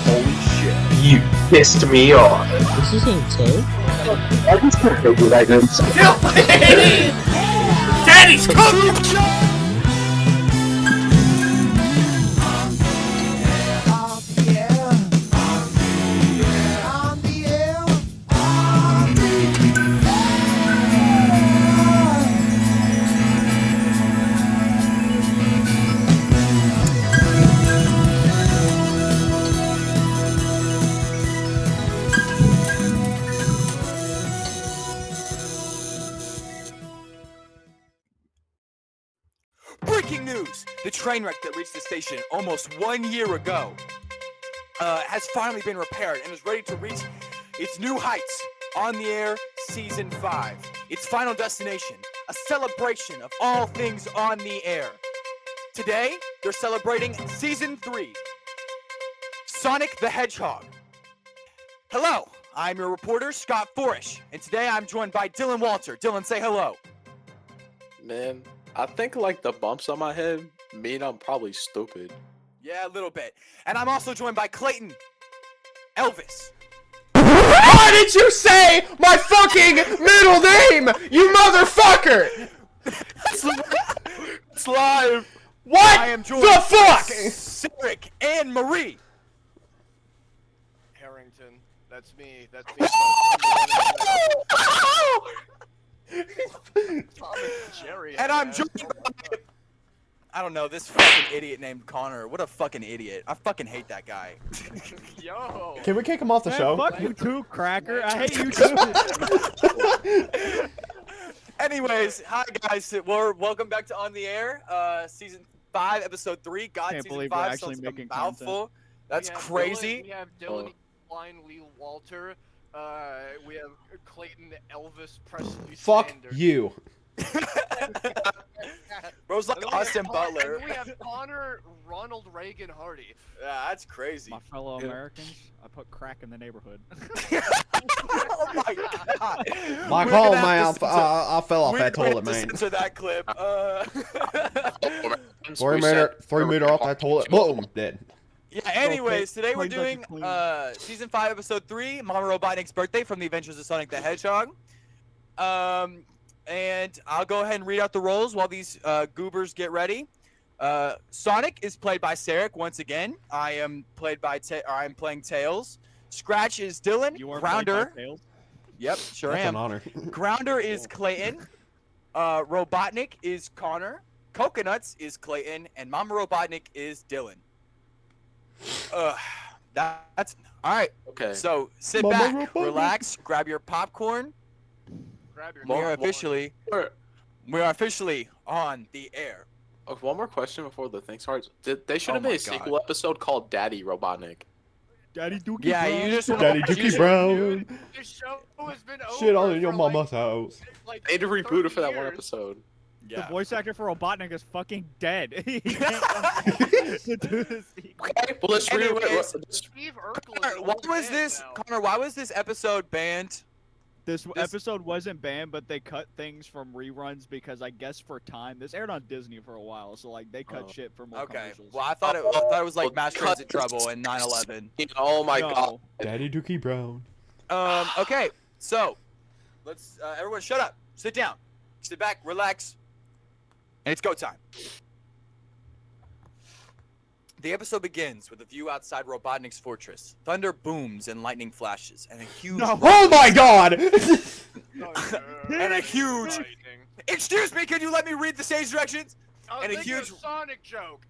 Holy shit. You pissed me off. This isn't Cerek? I just can't take it like this. Daddy's cooking! Breaking news! The train wreck that reached the station almost 1 year ago has finally been repaired and is ready to reach its new heights. On the Air Season 5. Its final destination, a celebration of all things on the air. Today, they're celebrating Season 3. Sonic the Hedgehog. Hello, I'm your reporter, Scott Forish, and today I'm joined by Dylan Walter. Dylan, say hello. Man, I think like the bumps on my head mean I'm probably stupid. Yeah, a little bit. And I'm also joined by Clayton. Elvis. Why did you say my fucking middle name, you motherfucker? It's live! What I am joined the fuck? Cerek and Marie. Harrington. That's me. That's me. Tom and Jerry. And I'm joined by, I don't know, this fucking idiot named Connor. What a fucking idiot. I fucking hate that guy. Yo. Can we kick him off the show? Fuck you too, Cracker. I hate you too. Anyways, hi guys. Welcome back to On the Air, Season 5, Episode 3. God, Can't Season believe 5 we're actually sounds like a making mouthful. That's We have crazy. Dylan, we have Dylan, Line, Lee Walter. We have Clayton, Elvis Presley. Fuck Sanders. you. Bro's like And we have Austin Con- Butler. and we have Connor Ronald Reagan Hardy. Yeah, that's crazy. My fellow Americans, I put crack in the neighborhood. Oh my god. Like, We're oh gonna have man, to censor- I fell off we're that gonna toilet, have to man. Censor that clip. 3 meter off that toilet. Boom, dead. Yeah, anyways, today we're Clayton's doing like Season 5, Episode 3, Momma Robotnik's birthday from the Adventures of Sonic the Hedgehog. And I'll go ahead and read out the roles while these goobers get ready. Sonic is played by Cerek once again. I am playing Tails. Scratch is Dylan. You are Grounder. played by Tails? Yep, sure That's am. an honor. Grounder is Clayton. Robotnik is Connor. Coconuts is Clayton, and Momma Robotnik is Dylan. That's all right. Okay. So sit Momma back, Robotnik. relax, grab your popcorn. Grab your We are popcorn. officially on the air. Oh, one more question before the thing starts. They should have Oh made my a sequel episode called Daddy Robotnik. Daddy Dookie Yeah, Brown. you just Daddy you Dookie just- Brown. This show has been over Shit on in your for mama's house. like They had to reboot it for that 30 one years. episode. The Yeah. voice actor for Robotnik is fucking dead. He can't to do the sequel. Okay, well let's read Anyways, it. Steve Urkel is Connor, an why old was man this now. Connor? Why was this episode banned? This episode wasn't banned, but they cut things from reruns because I guess for time. This aired on Disney for a while, so like they cut Oh. shit for more Okay. commercials. Well, I thought it was like Well, Mass cut Transit this. Trouble and 9/11. Oh my No. god. Daddy Dookie Brown. Okay. So, let's everyone shut up. Sit down. Sit back. Relax. And it's go time. The episode begins with a view outside Robotnik's fortress. Thunder booms and lightning flashes, and a huge No. Oh my god! and a huge. Lightning. Excuse me, can you let me read the stage directions? I was And a thinking huge- of Sonic joke.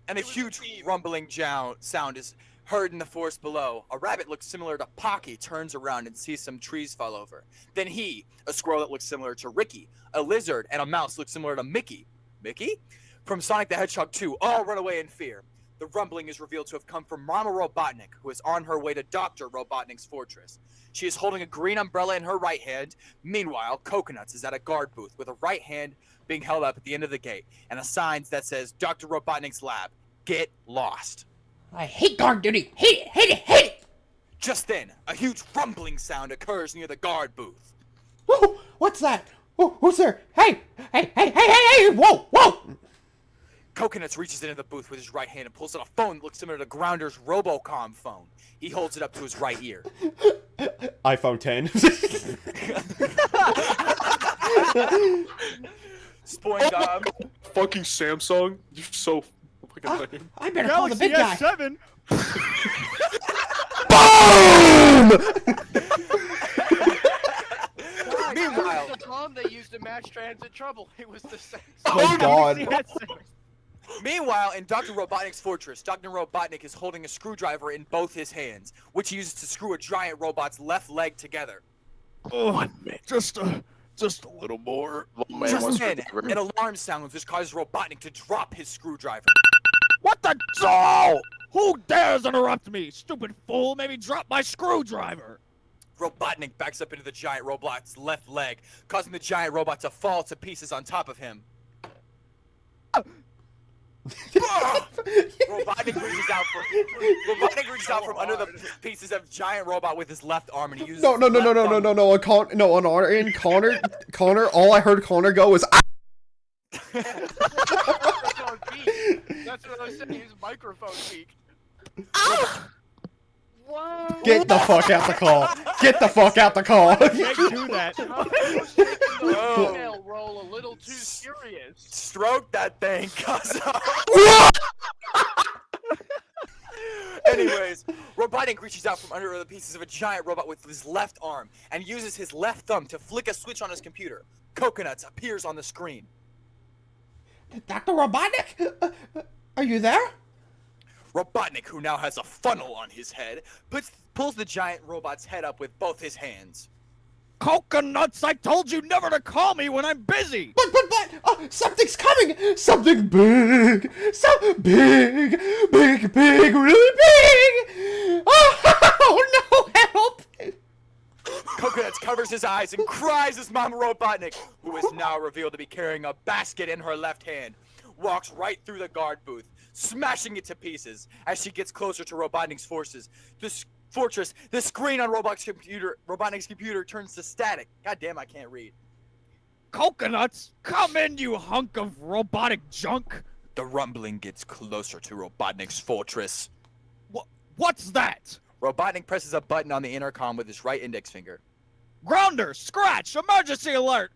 And a It was a huge theme. rumbling sound is heard in the forest below. A rabbit looks similar to Pocky turns around and sees some trees fall over. Then he, a squirrel that looks similar to Ricky, a lizard, and a mouse look similar to Mickey. Mickey? From Sonic the Hedgehog 2, all run away in fear. The rumbling is revealed to have come from Momma Robotnik, who is on her way to Dr. Robotnik's fortress. She is holding a green umbrella in her right hand. Meanwhile, Coconuts is at a guard booth with a right hand being held up at the end of the gate and a sign that says Dr. Robotnik's lab. Get lost. I hate guard duty. Hate it, hate it, hate it. Just then, a huge rumbling sound occurs near the guard booth. Whoa, what's that? Who's there? Hey, hey, hey, hey, hey, hey! Whoa, whoa! Coconuts reaches into the booth with his right hand and pulls out a phone that looks similar to Grounder's Robocom phone. He holds it up to his right ear. iPhone 10. Spoingom. Fucking Samsung. You're so fucking lame. I better call the Galaxy big guy. S7. Meanwhile, the bomb they used to match transit trouble. It was the same. Oh god. Galaxy S7. Meanwhile, in Dr. Robotnik's fortress, Dr. Robotnik is holding a screwdriver in both his hands, which he uses to screw a giant robot's left leg together. Oh, just a little more. Little man Just wants then, screwdriver. an alarm sounds which causes Robotnik to drop his screwdriver. What the? Oh! Who dares interrupt me? Stupid fool! Maybe drop my screwdriver. Robotnik backs up into the giant robot's left leg, causing the giant robot to fall to pieces on top of him. Robotnik reaches out from under the pieces of giant robot with his left arm, and he uses No. his left thumb- On our end, Connor. All I heard Connor go was. That's what I was saying. His microphone peak. Whoa! Get the fuck out the call. Get the fuck out the call. Can't do that. I was taking the Whoa. female role a little too serious. Stroke that thing, cuz. Anyways, Robotnik reaches out from under the pieces of a giant robot with his left arm and uses his left thumb to flick a switch on his computer. Coconuts appears on the screen. Dr. Robotnik? Are you there? Robotnik, who now has a funnel on his head, pulls the giant robot's head up with both his hands. Coconuts! I told you never to call me when I'm busy. But, something's coming! Something big. So big. Big. Really big. Oh no! Help! Coconuts covers his eyes and cries as Momma Robotnik, who is now revealed to be carrying a basket in her left hand, walks right through the guard booth, smashing it to pieces. As she gets closer to Robotnik's fortress, the screen on Robotnik's computer turns to static. God damn, I can't read. Coconuts, come in, you hunk of robotic junk. The rumbling gets closer to Robotnik's fortress. What's that? Robotnik presses a button on the intercom with his right index finger. Grounder, scratch, emergency alert.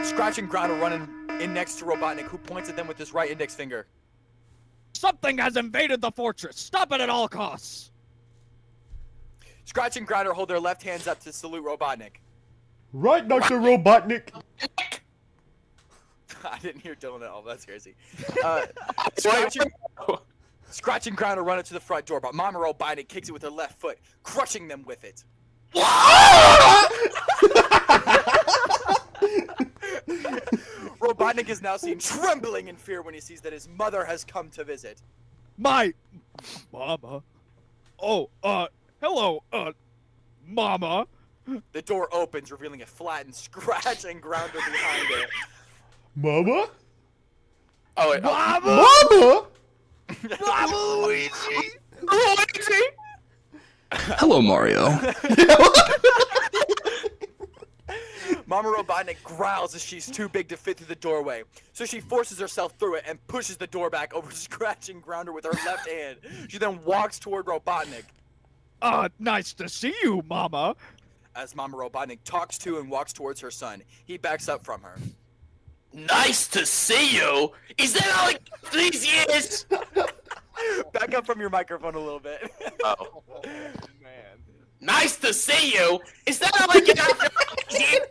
Scratch and Ground are running in next to Robotnik, who points at them with his right index finger. Something has invaded the fortress. Stop it at all costs. Scratch and Grounder hold their left hands up to salute Robotnik. Right, Dr. Robotnik. I didn't hear Dylan at all. That's crazy. Scratch and Grounder run it to the front door, but Momma Robotnik kicks it with her left foot, crushing them with it. Robotnik is now seen trembling in fear when he sees that his mother has come to visit. My mama. Oh, hello, mama. The door opens, revealing a flattened Scratch and Grounder behind it. Mama? Oh wait. Mama? Mama Luigi. Hello, Mario. Momma Robotnik growls as she's too big to fit through the doorway, so she forces herself through it and pushes the door back over Scratch and Grounder with her left hand. She then walks toward Robotnik. Nice to see you, mama. As Momma Robotnik talks to and walks towards her son, he backs up from her. Nice to see you. Is that all these years? Back up from your microphone a little bit. Oh. Oh, man. Nice to see you. Is that all I get out of these years?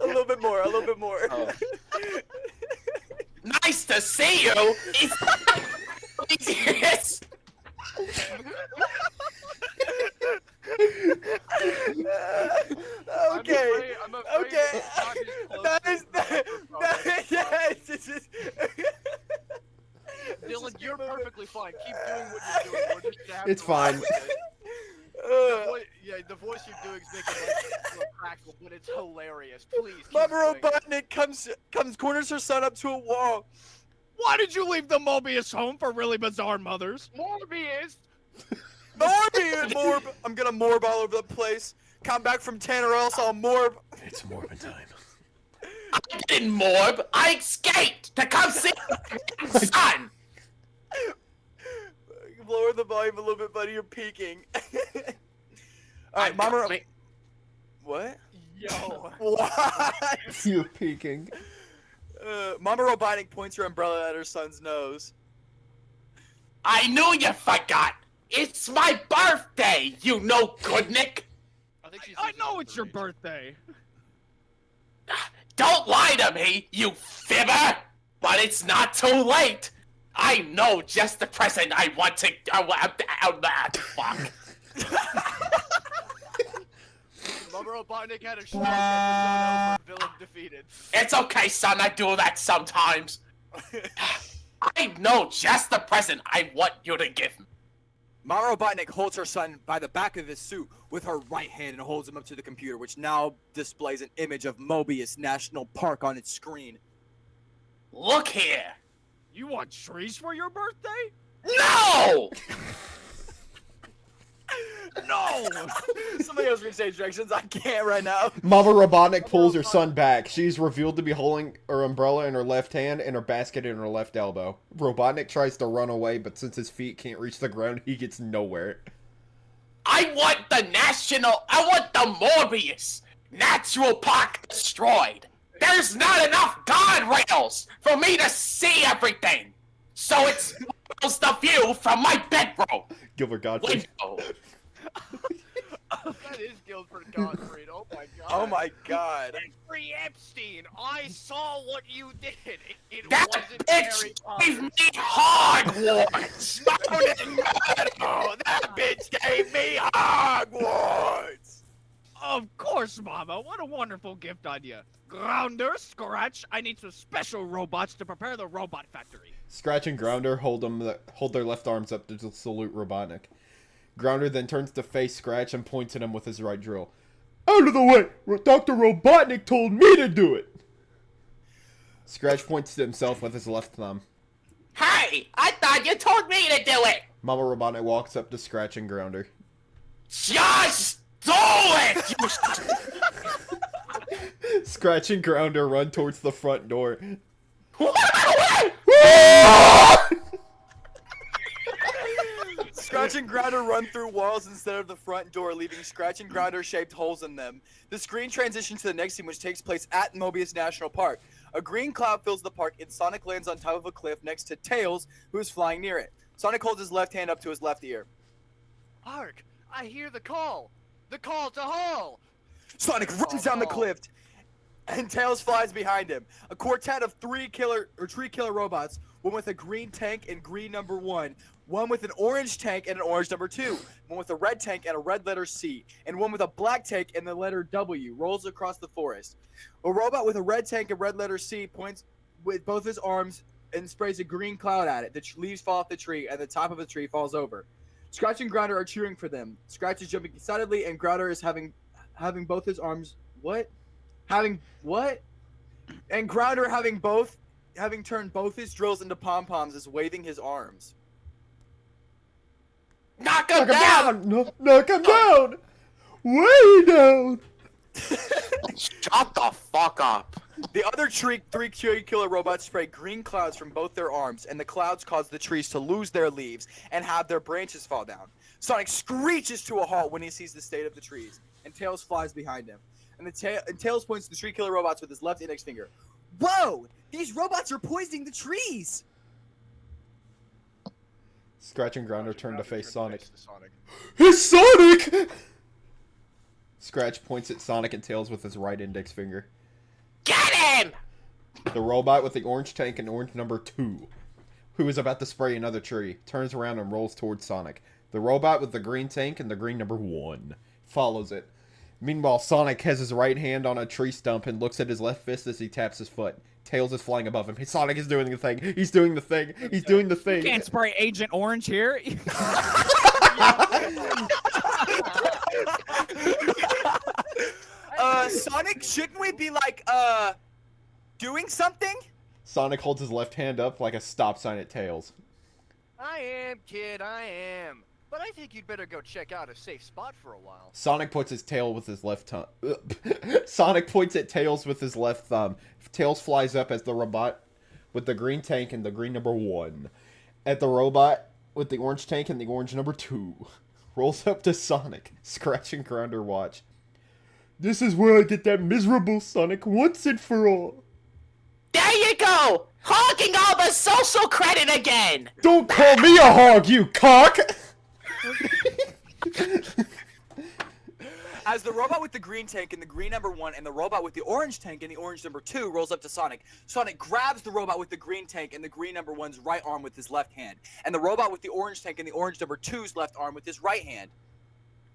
A little bit more, a little bit more. Oh. Nice to see you. Is that all these years? Okay. I'm afraid Okay. That is yeah, it's just Dylan, you're perfectly fine. Keep doing what you're doing. We're just gonna have It's to fine. laugh with it. Yeah, the voice you're doing is making like crackle, but it's hilarious. Please. Keep Momma doing it. Robotnik corners her son up to a wall. Why did you leave the Mobius home for really bizarre mothers? Morbius. I'm gonna morb all over the place. Come back from 10 or else I'll morb. It's Morbin time. I didn't morb. I escaped to come see my son. Lower the volume a little bit, buddy. You're peaking. Alright, Mama. What? Yo. What? You're peeking. Mama Robotnik points her umbrella at her son's nose. I knew you forgot. It's my birthday, you no good Nick. I know it's your birthday. Don't lie to me, you fibber. But it's not too late. I know just the present I want to. Fuck. Mama Robotnik had a stroke episode over, villain defeated. It's okay, son. I do that sometimes. I know just the present I want you to give me. Mama Robotnik holds her son by the back of his suit with her right hand and holds him up to the computer, which now displays an image of Mobius National Park on its screen. Look here. You want trees for your birthday? No! No! Somebody else read stage directions. I can't right now. Mama Robotnik pulls her son back. She's revealed to be holding her umbrella in her left hand and her basket in her left elbow. Robotnik tries to run away, but since his feet can't reach the ground, he gets nowhere. I want the Morbius Natural Park destroyed. There's not enough guardrails for me to see everything. So it's the view from my bedroom. Gilbert Gottfried. Window. That is Gilbert Gottfried. Oh my god. Oh my god. Jeffrey Epstein, I saw what you did. It That wasn't Harry bitch gave Potter. me Hogwarts. Oh, that bitch gave me Hogwarts. Of course, Mama. What a wonderful gift idea. Grounder, Scratch, I need some special robots to prepare the robot factory. Scratch and Grounder hold their left arms up to salute Robotnik. Grounder then turns to face Scratch and points at him with his right drill. Out of the way! Dr. Robotnik told me to do it! Scratch points to himself with his left thumb. Hey, I thought you told me to do it. Mama Robotnik walks up to Scratch and Grounder. Just do it! You Scratch and Grounder run towards the front door. Scratch and Grounder run through walls instead of the front door, leaving Scratch and Grounder shaped holes in them. The screen transitions to the next scene, which takes place at Mobius National Park. A green cloud fills the park, and Sonic lands on top of a cliff next to Tails, who is flying near it. Sonic holds his left hand up to his left ear. Hark! I hear the call! The call to Hall! Sonic runs down the cliff, and Tails flies behind him. A quartet of tree killer robots, one with a green tank and green number 1, one with an orange tank and an orange number 2, one with a red tank and a red letter C, and one with a black tank and the letter W rolls across the forest. A robot with a red tank and red letter C points with both his arms and sprays a green cloud at it. The leaves fall off the tree and the top of the tree falls over. Scratch and Grounder are cheering for them. Scratch is jumping excitedly and Grounder is having both his arms and Grounder having turned both his drills into pom-poms is waving his arms. knock him down! No, knock him down! Way down! Shut the fuck up. The other three killer robots spray green clouds from both their arms, and the clouds cause the trees to lose their leaves and have their branches fall down. Sonic screeches to a halt when he sees the state of the trees, and Tails flies behind him. And Tails points to the tree killer robots with his left index finger. Whoa! These robots are poisoning the trees! Scratch and Grounder turn to face Sonic. Sonic. It's Sonic! Scratch points at Sonic and Tails with his right index finger. Get him! The robot with the orange tank and orange number 2, who is about to spray another tree, turns around and rolls towards Sonic. The robot with the green tank and the green number 1 follows it. Meanwhile, Sonic has his right hand on a tree stump and looks at his left fist as he taps his foot. Tails is flying above him. Hey, Sonic is doing the thing. He's doing the thing. He's doing the thing. Can't spray Agent Orange here. Sonic, shouldn't we be like, doing something? Sonic holds his left hand up like a stop sign at Tails. I am, kid, I am. but I think you'd better go check out a safe spot for a while. Sonic puts his tail with his left thumb. Sonic points at Tails with his left thumb. Tails flies up as the robot with the green tank and the green number 1. At the robot with the orange tank and the orange number 2. Rolls up to Sonic. Scratch and Grounder watch. This is where I get that miserable Sonic once and for all. There you go! Hogging all the social credit again! Don't call me a hog, you cock! As the robot with the green tank and the green number 1 and the robot with the orange tank and the orange number 2 rolls up to Sonic, Sonic grabs the robot with the green tank and the green number 1's right arm with his left hand, and the robot with the orange tank and the orange number 2's left arm with his right hand.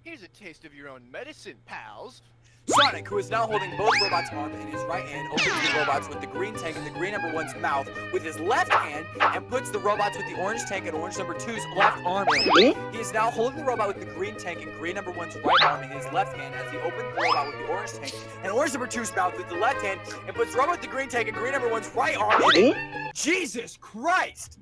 Here's a taste of your own medicine, pals. Sonic, who is now holding both robots' arms in his right hand, opens the robots with the green tank and the green number 1's mouth with his left hand and puts the robots with the orange tank and orange number 2's left arm in. He is now holding the robot with the green tank and green number 1's right arm in his left hand as he opens the robot with the orange tank and orange number 2's mouth with the left hand and puts the robot with the green tank and green number 1's right arm in it. Jesus Christ!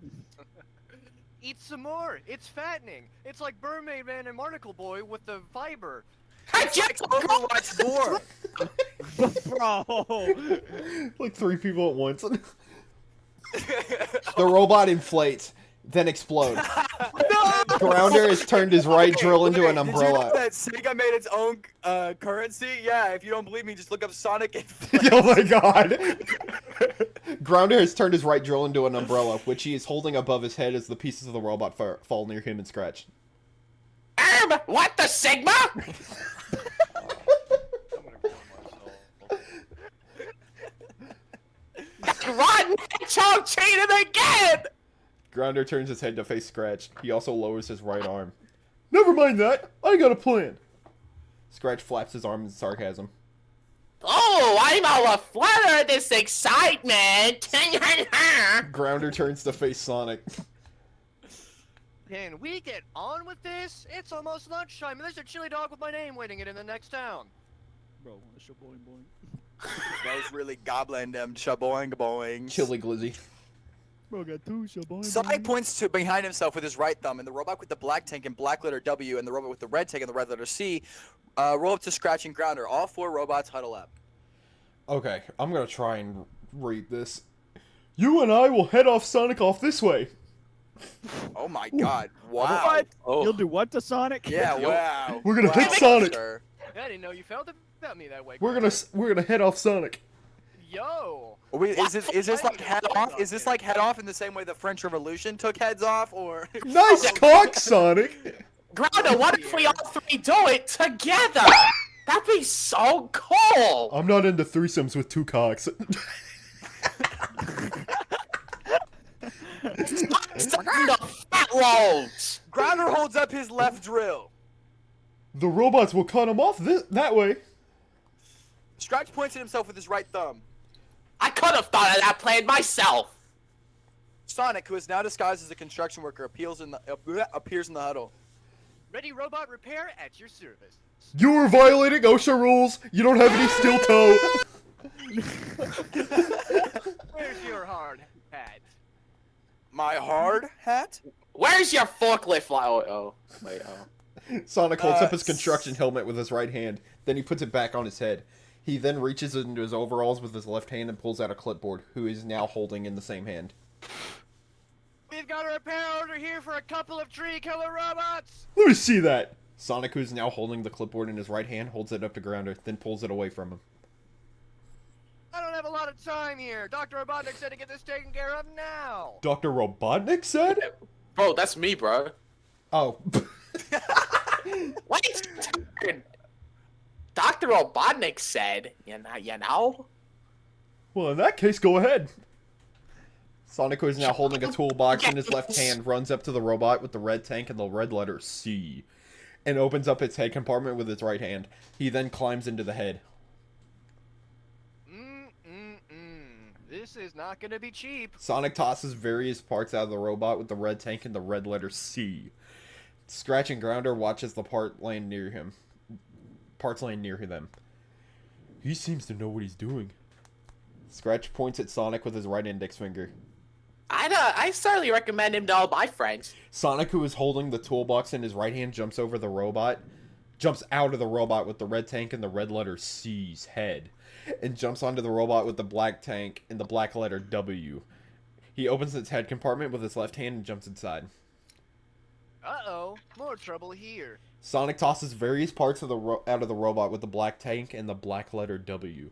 Eat some more. It's fattening. It's like Mermaid Man and Barnacle Boy with the fiber. It's like Overwatch 4. Bro. Like 3 people at once. The robot inflates, then explodes. Grounder has turned his right drill into an umbrella. Did you know that Sega made its own currency? Yeah, if you don't believe me, just look up Sonic and Oh my god! Grounder has turned his right drill into an umbrella, which he is holding above his head as the pieces of the robot fall near him and scratch. What the Sigma? Rotten Hedgehog cheated again! Grounder turns his head to face Scratch. He also lowers his right arm. Never mind that. I got a plan. Scratch flaps his arm in sarcasm. Oh, I'm all aflutter at this excitement! Grounder turns to face Sonic. Can we get on with this? It's almost lunchtime, and there's a chili dog with my name waiting in the next town. Bro, it's your boing boing. That was really gobbling them shaboing boing. Chili Glizzy. Bro, got 2 boing Sonic points to behind himself with his right thumb, and the robot with the black tank and black letter W and the robot with the red tank and the red letter C roll up to Scratch and Grounder. All 4 robots huddle up. Okay, I'm gonna try and read this. You and I will head off Sonic off this way. Oh my god. Wow. Oh, You'll do what to Sonic? Yeah, wow. We're gonna hit Wow, Sonic. sir. I didn't know you felt about me that way. We're gonna head off Sonic. Yo. Wait, is this like head off? Is this like head off in the same way the French Revolution took heads off, or? Nice cock, Sonic. Grounder, what if we all 3 do it together? That'd be so cool! I'm not into threesomes with 2 cocks. The fat rolls! Grounder holds up his left drill. The robots will cut him off that way. Scratch points at himself with his right thumb. I could have thought of that plan myself! Sonic, who is now disguised as a construction worker, appears in the huddle. Ready robot repair at your service. You were violating OSHA rules. You don't have any steel toe. Where's your hard hat? My hard hat? Where's your forklift wait, Sonic holds up his construction helmet with his right hand. Then he puts it back on his head. He then reaches into his overalls with his left hand and pulls out a clipboard, who he is now holding in the same hand. We've got a repair order here for a couple of tree killer robots. Let me see that. Sonic, who is now holding the clipboard in his right hand, holds it up to Grounder, then pulls it away from him. I don't have a lot of time here. Dr. Robotnik said to get this taken care of now. Dr. Robotnik said? bro, that's me, bro. Oh. Wait! Dr. Robotnik said, you know? Well, in that case, go ahead. Sonic, who is now holding a toolbox in his left hand, runs up to the robot with the red tank and the red letter C, and opens up its head compartment with its right hand. He then climbs into the head. This is not gonna be cheap. Sonic tosses various parts out of the robot with the red tank and the red letter C. Scratch and Grounder watch as the parts land near them. He seems to know what he's doing. Scratch points at Sonic with his right index finger. I certainly recommend him to all my friends. Sonic, who is holding the toolbox in his right hand, jumps out of the robot with the red tank and the red letter C's head, and jumps onto the robot with the black tank and the black letter W. He opens its head compartment with his left hand and jumps inside. Uh-oh, more trouble here. Sonic tosses various parts of out of the robot with the black tank and the black letter W.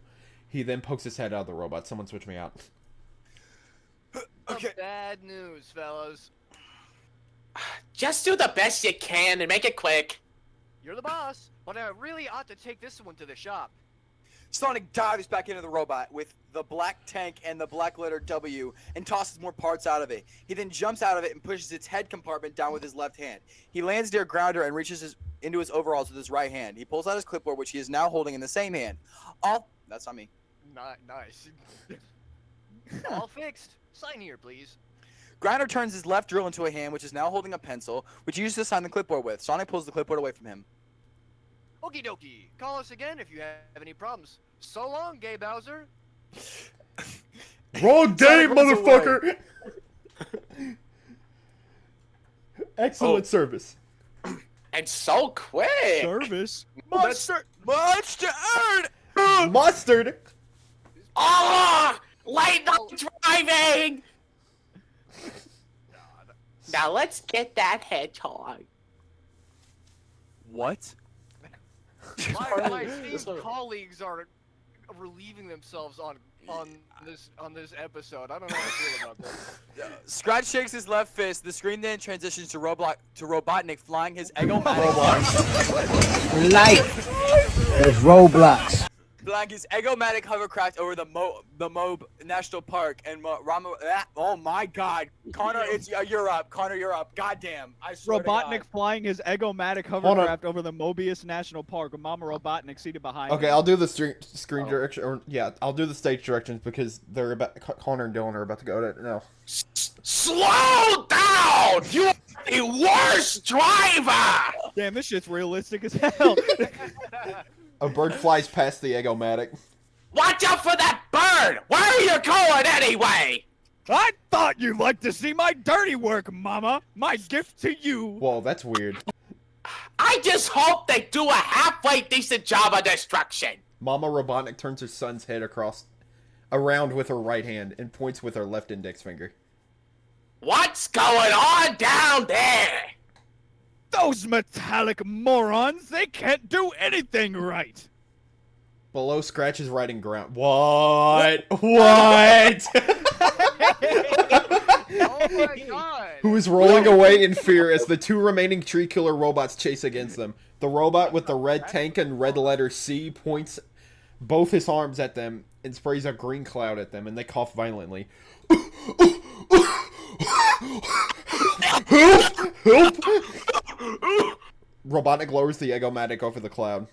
He then pokes his head out of the robot. Someone switch me out. Okay. Bad news, fellas. Just do the best you can and make it quick. You're the boss, but I really ought to take this one to the shop. Sonic dives back into the robot with the black tank and the black letter W and tosses more parts out of it. He then jumps out of it and pushes its head compartment down with his left hand. He lands near Grounder and reaches into his overalls with his right hand. He pulls out his clipboard, which he is now holding in the same hand. That's not me. Nice. All fixed. Sign here, please. Grounder turns his left drill into a hand, which is now holding a pencil, which he uses to sign the clipboard with. Sonic pulls the clipboard away from him. Okie dokie. Call us again if you have any problems. So long, Gay Bowser. Wrong day, Sonic runs motherfucker! Excellent service. And so quick. Service. Much to earn! Mustard! Oh, late night driving. Now let's get that hedgehog. What? My esteemed colleagues are relieving themselves on this episode. I don't know how I feel about this. Scratch shakes his left fist. The screen then transitions to Robotnik flying his Eggo-matic Life is Roblox. flying his Eggo-matic hovercraft over the Moab National Park and oh my God, Connor, you're up. Connor, you're up. Goddamn, I swear to Robotnik God. flying his Eggo-matic hovercraft over the Mobius National Park with Momma Robotnik seated behind Okay, him. I'll do the screen direction, or yeah, I'll do the stage directions because they're about Connor and Dylan are about to go to it now. Slow down! You are the worst driver! Damn, this shit's realistic as hell. A bird flies past the Eggo-matic. Watch out for that bird! Where are you going anyway? I thought you'd like to see my dirty work, Mama. My gift to you. Whoa, that's weird. I just hope they do a halfway decent job of destruction. Momma Robotnik turns her son's head around with her right hand and points with her left index finger. What's going on down there? Those metallic morons, they can't do anything right. Below, Scratch is riding ground. What? What? Oh my God. Who is rolling away in fear as the two remaining tree killer robots chase against them. The robot with the red tank and red letter C points both his arms at them and sprays a green cloud at them, and they cough violently. Help! Help! Robotnik lowers the Eggo-matic over the cloud.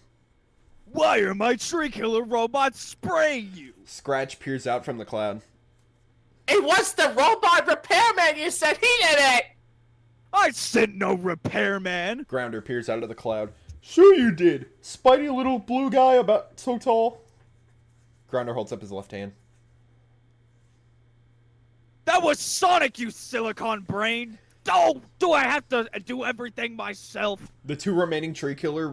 Why are my tree killer robots spraying you? Scratch peers out from the cloud. It was the robot repairman you said he did it! I sent no repairman. Grounder peers out of the cloud. Sure you did. Spidey little blue guy about so tall. Grounder holds up his left hand. That was Sonic, you silicon brain. Oh, do I have to do everything myself? The two remaining tree killer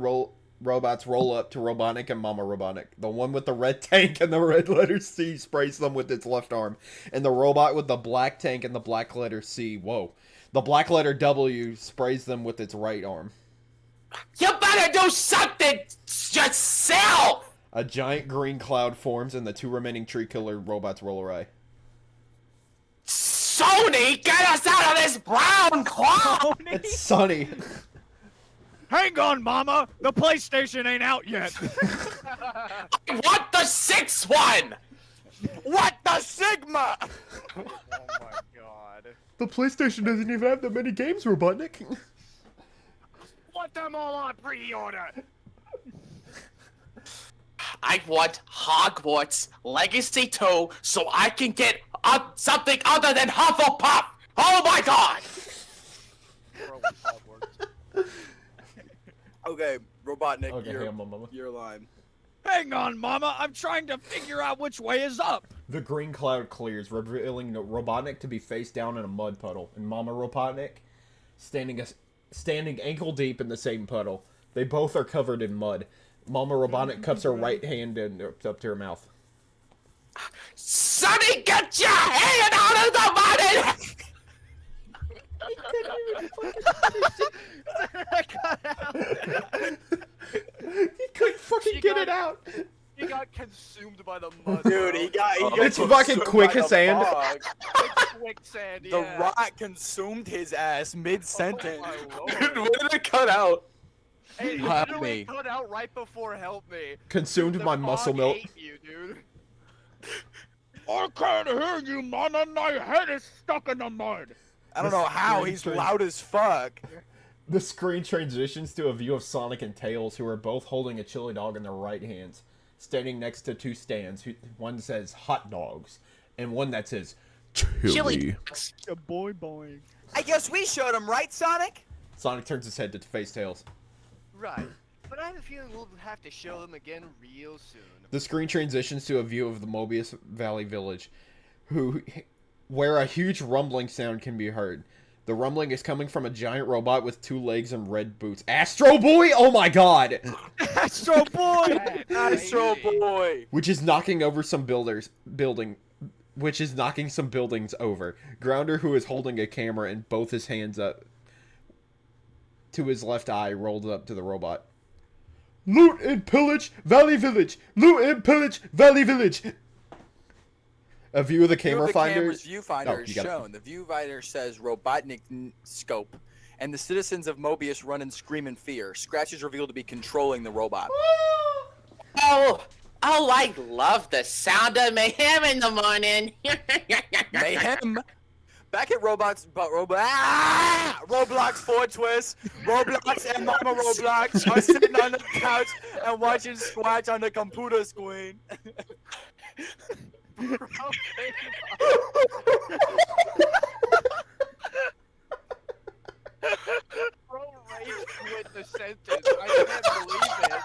robots roll up to Robotnik and Momma Robotnik. The one with the red tank and the red letter C sprays them with its left arm. And the robot with the black tank and the black letter C, the black letter W sprays them with its right arm. You better do something yourself! A giant green cloud forms and the two remaining tree killer robots roll away. Sony, get us out of this brown cloud! It's sunny. Hang on, Mama. The PlayStation ain't out yet. I want the 6th one! What the Sigma? Oh my God. The PlayStation doesn't even have that many games, Robotnik. Want them all on pre-order. I want Hogwarts Legacy 2 so I can get something other than Hufflepuff! Oh my God! Okay, Robotnik, Okay, hang on, Momma. your line. Hang on, Mama. I'm trying to figure out which way is up. The green cloud clears, revealing Robotnik to be face down in a mud puddle, and Momma Robotnik standing ankle deep in the same puddle. They both are covered in mud. Momma Robotnik cups her right hand up to her mouth. Sonny, get your hand out of the mud! He couldn't fucking get it out. He got consumed by the mud. Dude, bro. he got It's fucking quicksand. It's quicksand, The yeah. rock consumed his ass mid-sentence. Oh my lord. Dude, when did it cut out? Hey, it Help literally me. cut out right before help me. Consumed The by muscle fog milk. ate you, dude. I can't hear you, Mama. My head is stuck in the mud. I don't know how, he's loud as fuck. The screen transitions to a view of Sonic and Tails, who are both holding a chili dog in their right hands, standing next to two stands. One says hot dogs, and one that says chili. A boy boing. I guess we showed him, right, Sonic? Sonic turns his head to face Tails. Right. But I have a feeling we'll have to show them again real soon. The screen transitions to a view of the Mobius Valley Village, where a huge rumbling sound can be heard. The rumbling is coming from a giant robot with 2 legs and red boots. Astro Boy? Oh my god! Astro Boy! Astro Boy! Which is knocking over some buildings over. Grounder, who is holding a camera in both his hands up to his left eye, rolled up to the robot. Loot and pillage Valley Village! Loot and pillage Valley Village! A view of the camera finder. Camera's viewfinder is shown. The viewfinder says Robotnik scope, and the citizens of Mobius run and scream in fear. Scratch is revealed to be controlling the robot. Oh, I love the sound of mayhem in the morning. Mayhem. Back at Roblox 4 Twist, Roblox and Momma Roblox are sitting on the couch and watching Scratch on the computer screen. Bro rage quit the sentence. I can't believe it.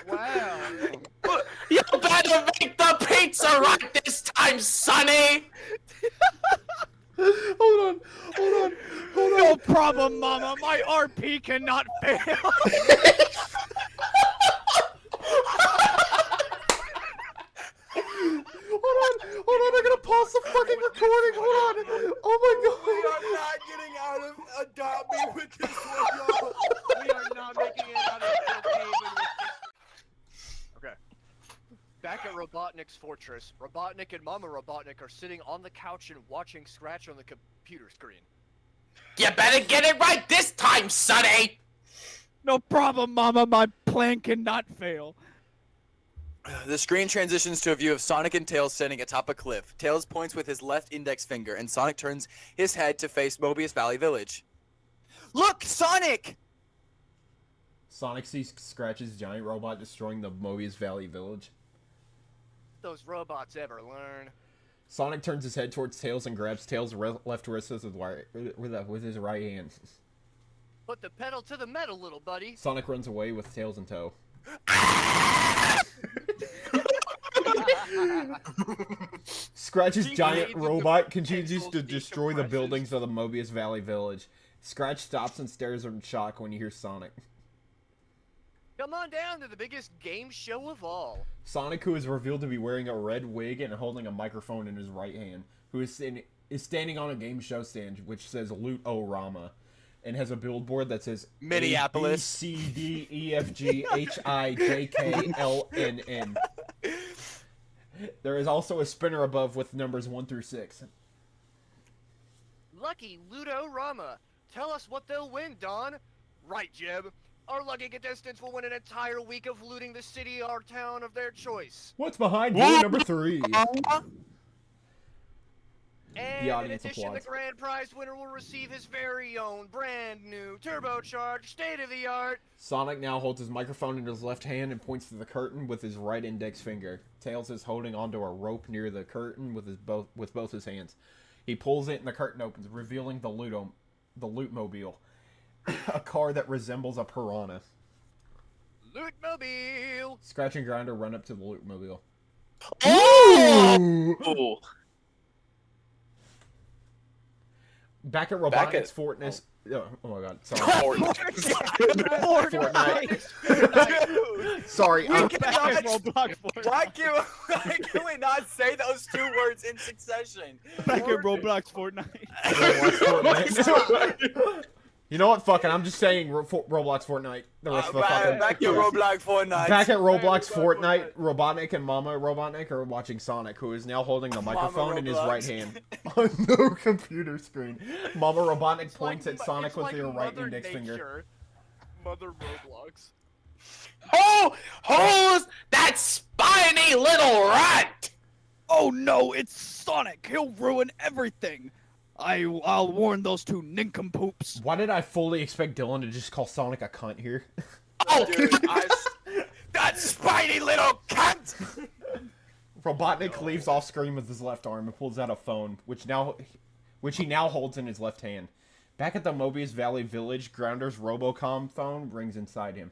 Wow. You better make the pizza right this time, Sonny! Hold on. No problem, Mama. My RP cannot fail. Hold on, I gotta pause the fucking recording, hold on! Oh my god! We are not getting out of Adopt Me with this one, y'all. We are not making it out of Brookhaven with this. Okay. Back at Robotnik's fortress, Robotnik and Momma Robotnik are sitting on the couch and watching Scratch on the computer screen. You better get it right this time, Sonny! No problem, Mama. My plan cannot fail. The screen transitions to a view of Sonic and Tails standing atop a cliff. Tails points with his left index finger, and Sonic turns his head to face Mobius Valley Village. Look, Sonic! Sonic sees Scratch's giant robot destroying the Mobius Valley Village. Those robots ever learn? Sonic turns his head towards Tails and grabs Tails' left wrist with his right hand. Put the pedal to the metal, little buddy. Sonic runs away with Tails in tow. Scratch's giant robot continues to destroy the buildings of the Mobius Valley Village. Scratch stops and stares in shock when he hears Sonic. Come on down to the biggest game show of all. Sonic, who is revealed to be wearing a red wig and holding a microphone in his right hand, who is standing on a game show stand which says Loot-O-Rama, and has a billboard that says Minneapolis. A, B, C, D, E, F, G, H, I, J, K, L, N, N. There is also a spinner above with numbers 1 through 6. Lucky Ludo-Rama. Tell us what they'll win, Don. Right, Jeb. Our lucky contestants will win an entire week of looting the city or town of their choice. What's behind door number 3? And The in audience addition, applauds. the grand prize winner will receive his very own brand new turbocharged, state-of-the-art. Sonic now holds his microphone in his left hand and points to the curtain with his right index finger. Tails is holding onto a rope near the curtain with both his hands. He pulls it and the curtain opens, revealing the Loot-Mobile, a car that resembles a piranha. Lootmobile. Scratch and Grounder run up to the Lootmobile. Oh! Ooh. Back at Robotnik's Back at- Fortness. Oh my god, sorry. Fortnite. Sorry, We I'm, Back at Roblox Fortnite. Why can we not say those two words in succession? Back at Roblox Fortnite. Fortnite. You know what? Fuck it. I'm just saying Roblox Fortnite. The rest of the fucking. Back to Roblox Fortnite. Back at Roblox Fortnite, Robotnik and Momma Robotnik are watching Sonic, who is now holding the microphone in his Roblox. right hand on no computer screen. Momma Robotnik points at Sonic It's with like her right Mother index finger. Nature. Mother Roblox. Oh! Who's that spiny little rat? Oh no, it's Sonic. He'll ruin everything. I'll warn those two nincompoops. Why did I fully expect Dylan to just call Sonic a cunt here? Oh! Dude, that spiny little cunt! Robotnik leaves off screen with his left arm and pulls out a phone, which he now holds in his left hand. Back at the Mobius Valley Village, Grounder's Robocom phone rings inside him.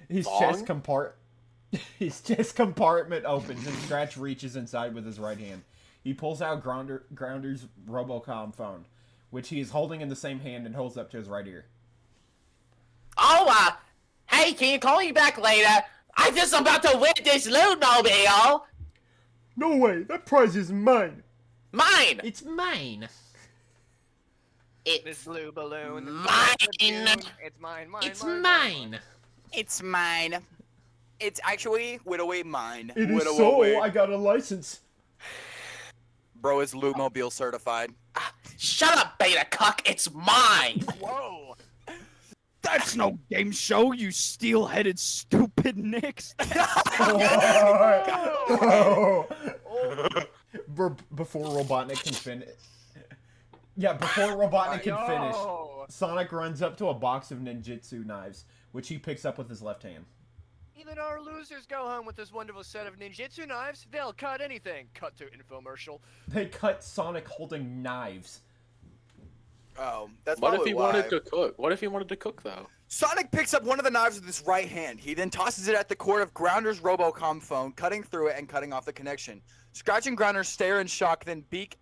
His chest compartment opens and Scratch reaches inside with his right hand. He pulls out Grounder's Robocom phone, which he is holding in the same hand and holds up to his right ear. Oh, hey, can you call me back later? I'm just about to win this Lootmobile. No way! That prize is mine! Mine. It's mine! It's This blue balloon. mine. It's mine, mine, It's mine, mine! It's mine. It's actually Widoway mine. It is Widoway. so, I got a license. Bro is Lootmobile certified. Shut up, beta cuck. It's mine. Whoa. That's no game show, you steel-headed stupid nicks. Before Robotnik can finish. Yeah, before Robotnik can finish, Yo. Sonic runs up to a box of ninjutsu knives, which he picks up with his left hand. Even our losers go home with this wonderful set of ninjutsu knives. They'll cut anything. Cut to infomercial. They cut Sonic holding knives. Oh, that's What if probably he why. wanted to cook? What if he wanted to cook though? Sonic picks up one of the knives with his right hand. He then tosses it at the cord of Grounder's Robocom phone, cutting through it and cutting off the connection. Scratch and Grounder stare in shock, then back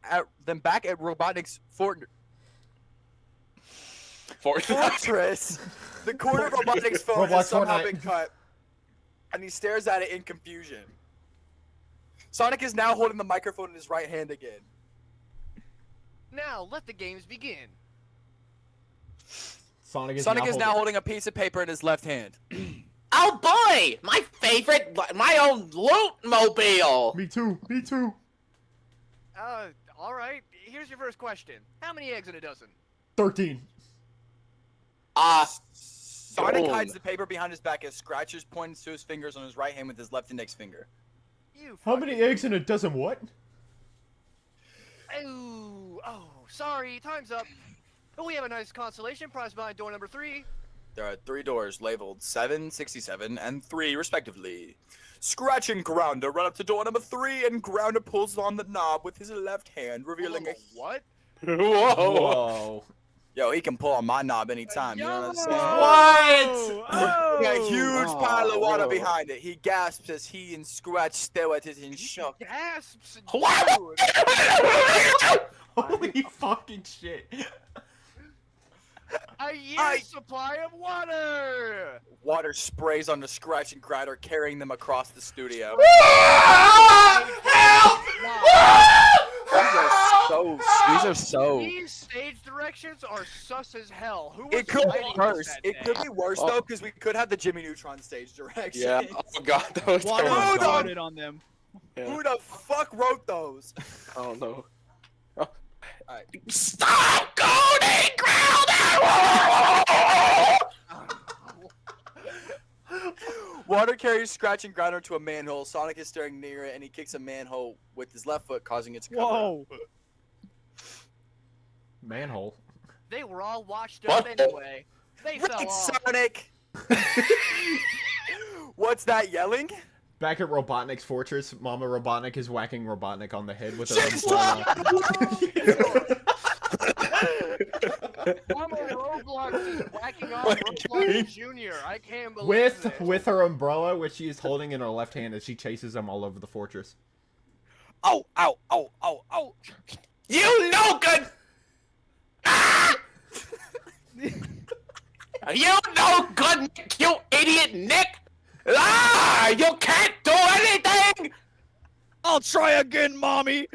at Robotnik's fortress. The cord of Robotnik's phone Roblox has somehow Fortnite. been cut, and he stares at it in confusion. Sonic is now holding the microphone in his right hand again. Now, let the games begin. Sonic is now holding a piece of paper in his left hand. Oh boy, my favorite, my own Lootmobile. Me too, me too. Alright. Here's your first question. How many eggs in a dozen? 13. Sonic Boom. hides the paper behind his back as Scratches points to his fingers on his right hand with his left index finger. You How fucking- many eggs in a dozen what? Oh, sorry. Time's up. But we have a nice consolation prize behind door number 3. There are 3 doors labeled 7, 67, and 3 respectively. Scratch and Grounder run up to door number 3, and Grounder pulls on the knob with his left hand, revealing a... What? Whoa! Whoa. Yo, he can pull on my knob anytime, you know what I'm saying? What? Oh! A huge pile of water whoa. behind it. He gasps as he and Scratch stare at it in shock. Gasps. What? Dude. Holy fucking shit. A year's supply of water. Water sprays onto Scratch and Grounder, carrying them across the studio. These are so. These stage directions are sus as hell. Who was It could be writing this worse. that It day? could be worse though, because we could have the Jimmy Neutron stage direction. Yeah. Oh god, that was Water Hold terrible. on. started on them. Yeah. Who the fuck wrote those? I don't know. Stop going Grounder! Water carries Scratch and Grounder to a manhole. Sonic is staring near it, and he kicks a manhole with his left foot, causing it to cover. Whoa! Manhole. They were all washed up What? anyway. They fell Right, off. Sonic! What's that yelling? Back at Robotnik's fortress, Momma Robotnik is whacking Robotnik on the head with a Stop! Mama Roblox is whacking off Roblox Jr. I can't believe this. With her umbrella, which she is holding in her left hand as she chases him all over the fortress. Oh, ow, oh, oh, oh. You no good. Ah! You no good, Nick, you idiot, Nick. Ah! You can't do anything. I'll try again, mommy.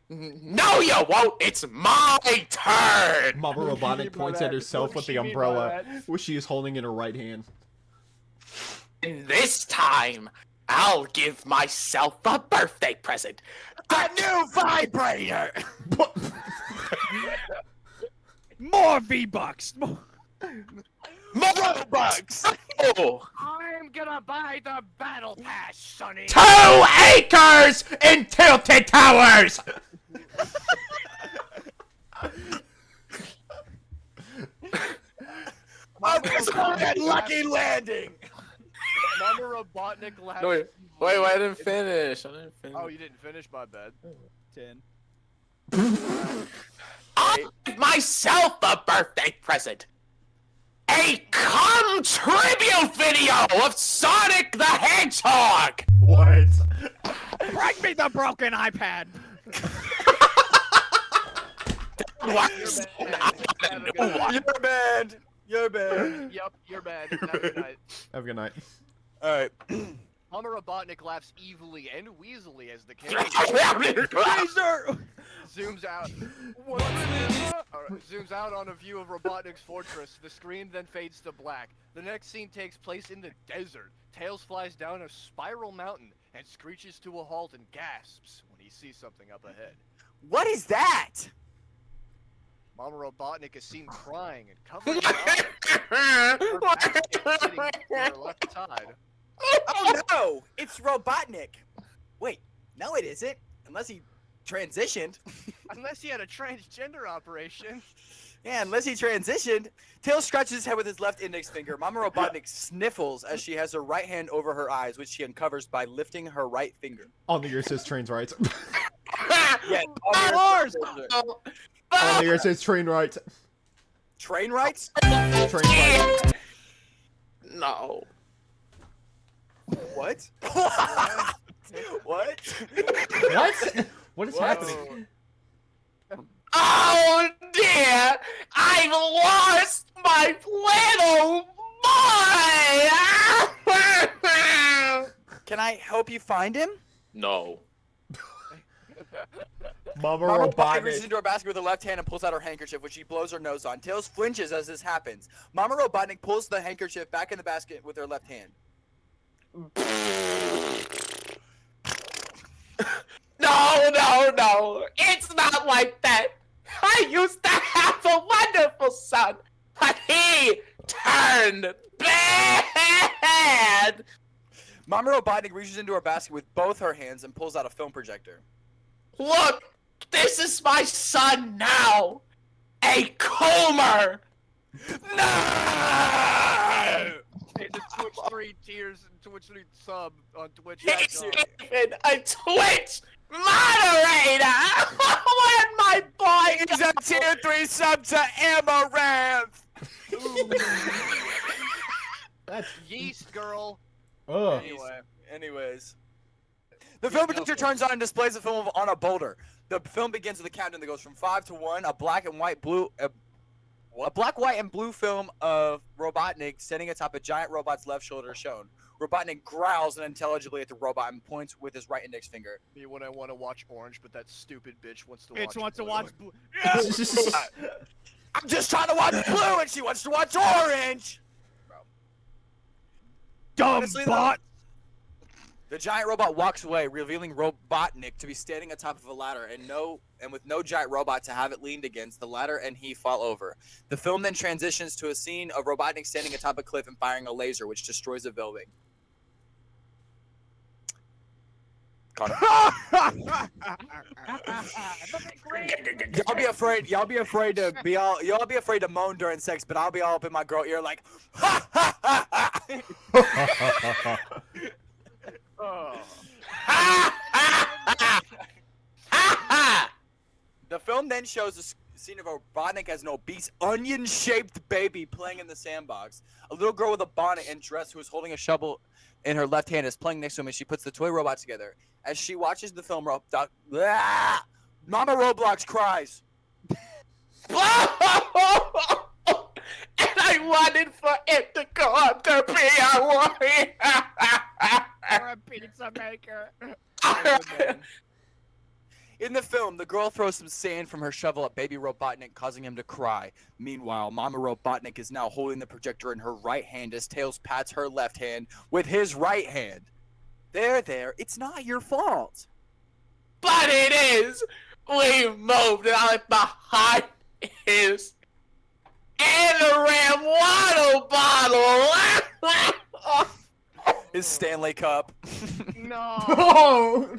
No, you won't. It's my turn. Mama Robotnik points at herself with the umbrella, which she is holding in her right hand. And this time, I'll give myself a birthday present. A new vibrator. More V-Bucks. More bucks. Oh. I'm gonna buy the battle pass, Sonny. 2 acres in Tilted Towers! I'm at Lucky Landing. Mama Robotnik laughs. No, wait, I didn't finish. Oh, you didn't finish, my bad. 10. I'll give myself a birthday present. A cum tribute video of Sonic the Hedgehog. What? Bring me the broken iPad. You're banned. You're banned. Yep, you're bad. Have a good night. Have a good night. All right. Mama Robotnik laughs evilly and weaselly as the camera zooms out. Zooms out on a view of Robotnik's fortress. The screen then fades to black. The next scene takes place in the desert. Tails flies down a spiral mountain and screeches to a halt and gasps when he sees something up ahead. What is that? Mama Robotnik is seen crying and covering her eyes. Her basket sitting to her left side. Oh no! It's Robotnik. Wait, no, it isn't. Unless he transitioned. Unless he had a transgender operation. Yeah, unless he transitioned. Tails scratches his head with his left index finger. Mama Robotnik sniffles as she has her right hand over her eyes, which she uncovers by lifting her right finger. On the year says trains rights. Yeah, On the year says train rights. Train rights? Train rights. No. What? What? What? What is happening? Oh dear! I've lost my little boy! Can I help you find him? No. Mama Robotnik Robotnik. reaches into her basket with her left hand and pulls out her handkerchief, which she blows her nose on. Tails flinches as this happens. Mama Robotnik pulls the handkerchief back in the basket with her left hand. No. It's not like that. I used to have a wonderful son, but he turned bad. Mama Robotnik reaches into her basket with both her hands and pulls out a film projector. Look, this is my son now. A Comer. No! Hey, the Twitch 3 tiers, Twitch 3 sub on Twitch. He's even a Twitch moderator. When my boy He's a tier 3 sub to Amaranth. That's Yeast girl. ugh. Anyways. The film projector turns on and displays the film on a boulder. The film begins with a countdown that goes from 5 to 1. A black, white, and blue film of Robotnik sitting atop a giant robot's left shoulder is shown. Robotnik growls unintelligibly at the robot and points with his right index finger. Me when I want to watch orange, but that stupid bitch wants to watch blue. I'm just trying to watch blue and she wants to watch orange! Dumb Honestly, though, bot. the giant robot walks away, revealing Robotnik to be standing atop of a ladder and with no giant robot to have it leaned against. The ladder and he fall over. The film then transitions to a scene of Robotnik standing atop a cliff and firing a laser, which destroys a building. Connor. Y'all be afraid to moan during sex, but I'll be all up in my girl ear like, ha ha ha ha. Oh. The film film then shows a scene of Robotnik as an obese, onion-shaped baby playing in the sandbox. A little girl with a bonnet and dress who is holding a shovel in her left hand is playing next to him as she puts the toy robot together. As she watches the film, Mama Roblox cries. And I wanted for it to go up to be a warrior. Or a pizza maker. In the film, the girl throws some sand from her shovel at baby Robotnik, causing him to cry. Meanwhile, Mama Robotnik is now holding the projector in her right hand as Tails pats her left hand with his right hand. There, it's not your fault. But it is. We moved out behind his Anoram water bottle. His Stanley Cup. No. Oh!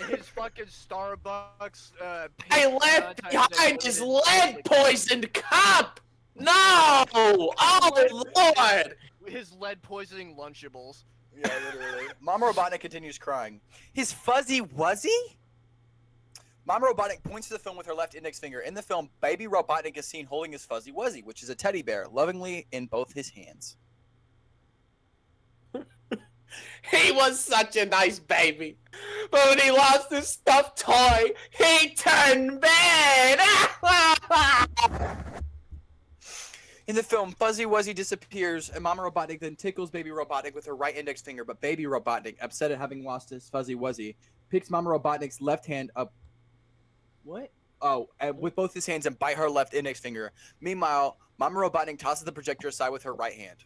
His fucking Starbucks. I left behind his lead poisoned cup. No! Oh Lord! His lead poisoning Lunchables. Yeah, literally. Mama Robotnik continues crying. His fuzzy wuzzy? Mama Robotnik points to the film with her left index finger. In the film, baby Robotnik is seen holding his fuzzy wuzzy, which is a teddy bear, lovingly in both his hands. He was such a nice baby. But when he lost his stuffed toy, he turned bad. In the film, Fuzzy Wuzzy disappears, and Mama Robotnik then tickles Baby Robotnik with her right index finger, but Baby Robotnik, upset at having lost his Fuzzy Wuzzy, picks Mama Robotnik's left hand up... What? Oh, with both his hands and bite her left index finger. Meanwhile, Mama Robotnik tosses the projector aside with her right hand.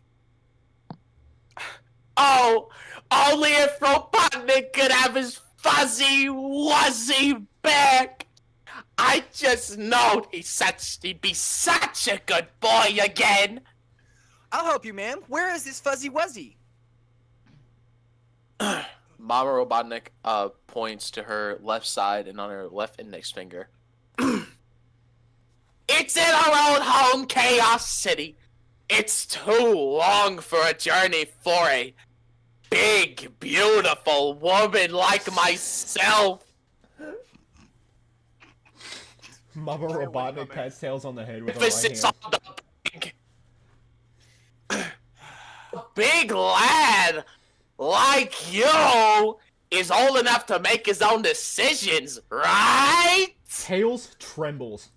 Oh, only if Robotnik could have his Fuzzy Wuzzy back. I just know he'd be such a good boy again. I'll help you, ma'am. Where is this Fuzzy Wuzzy? Mama Robotnik points to her left side and on her left index finger. It's in our own home, Chaos City. It's too long for a journey for a big, beautiful woman like myself. Mama Robotnik pats Tails on the head with her Emphasis right on hand. the big lad like you is old enough to make his own decisions, right? Tails trembles.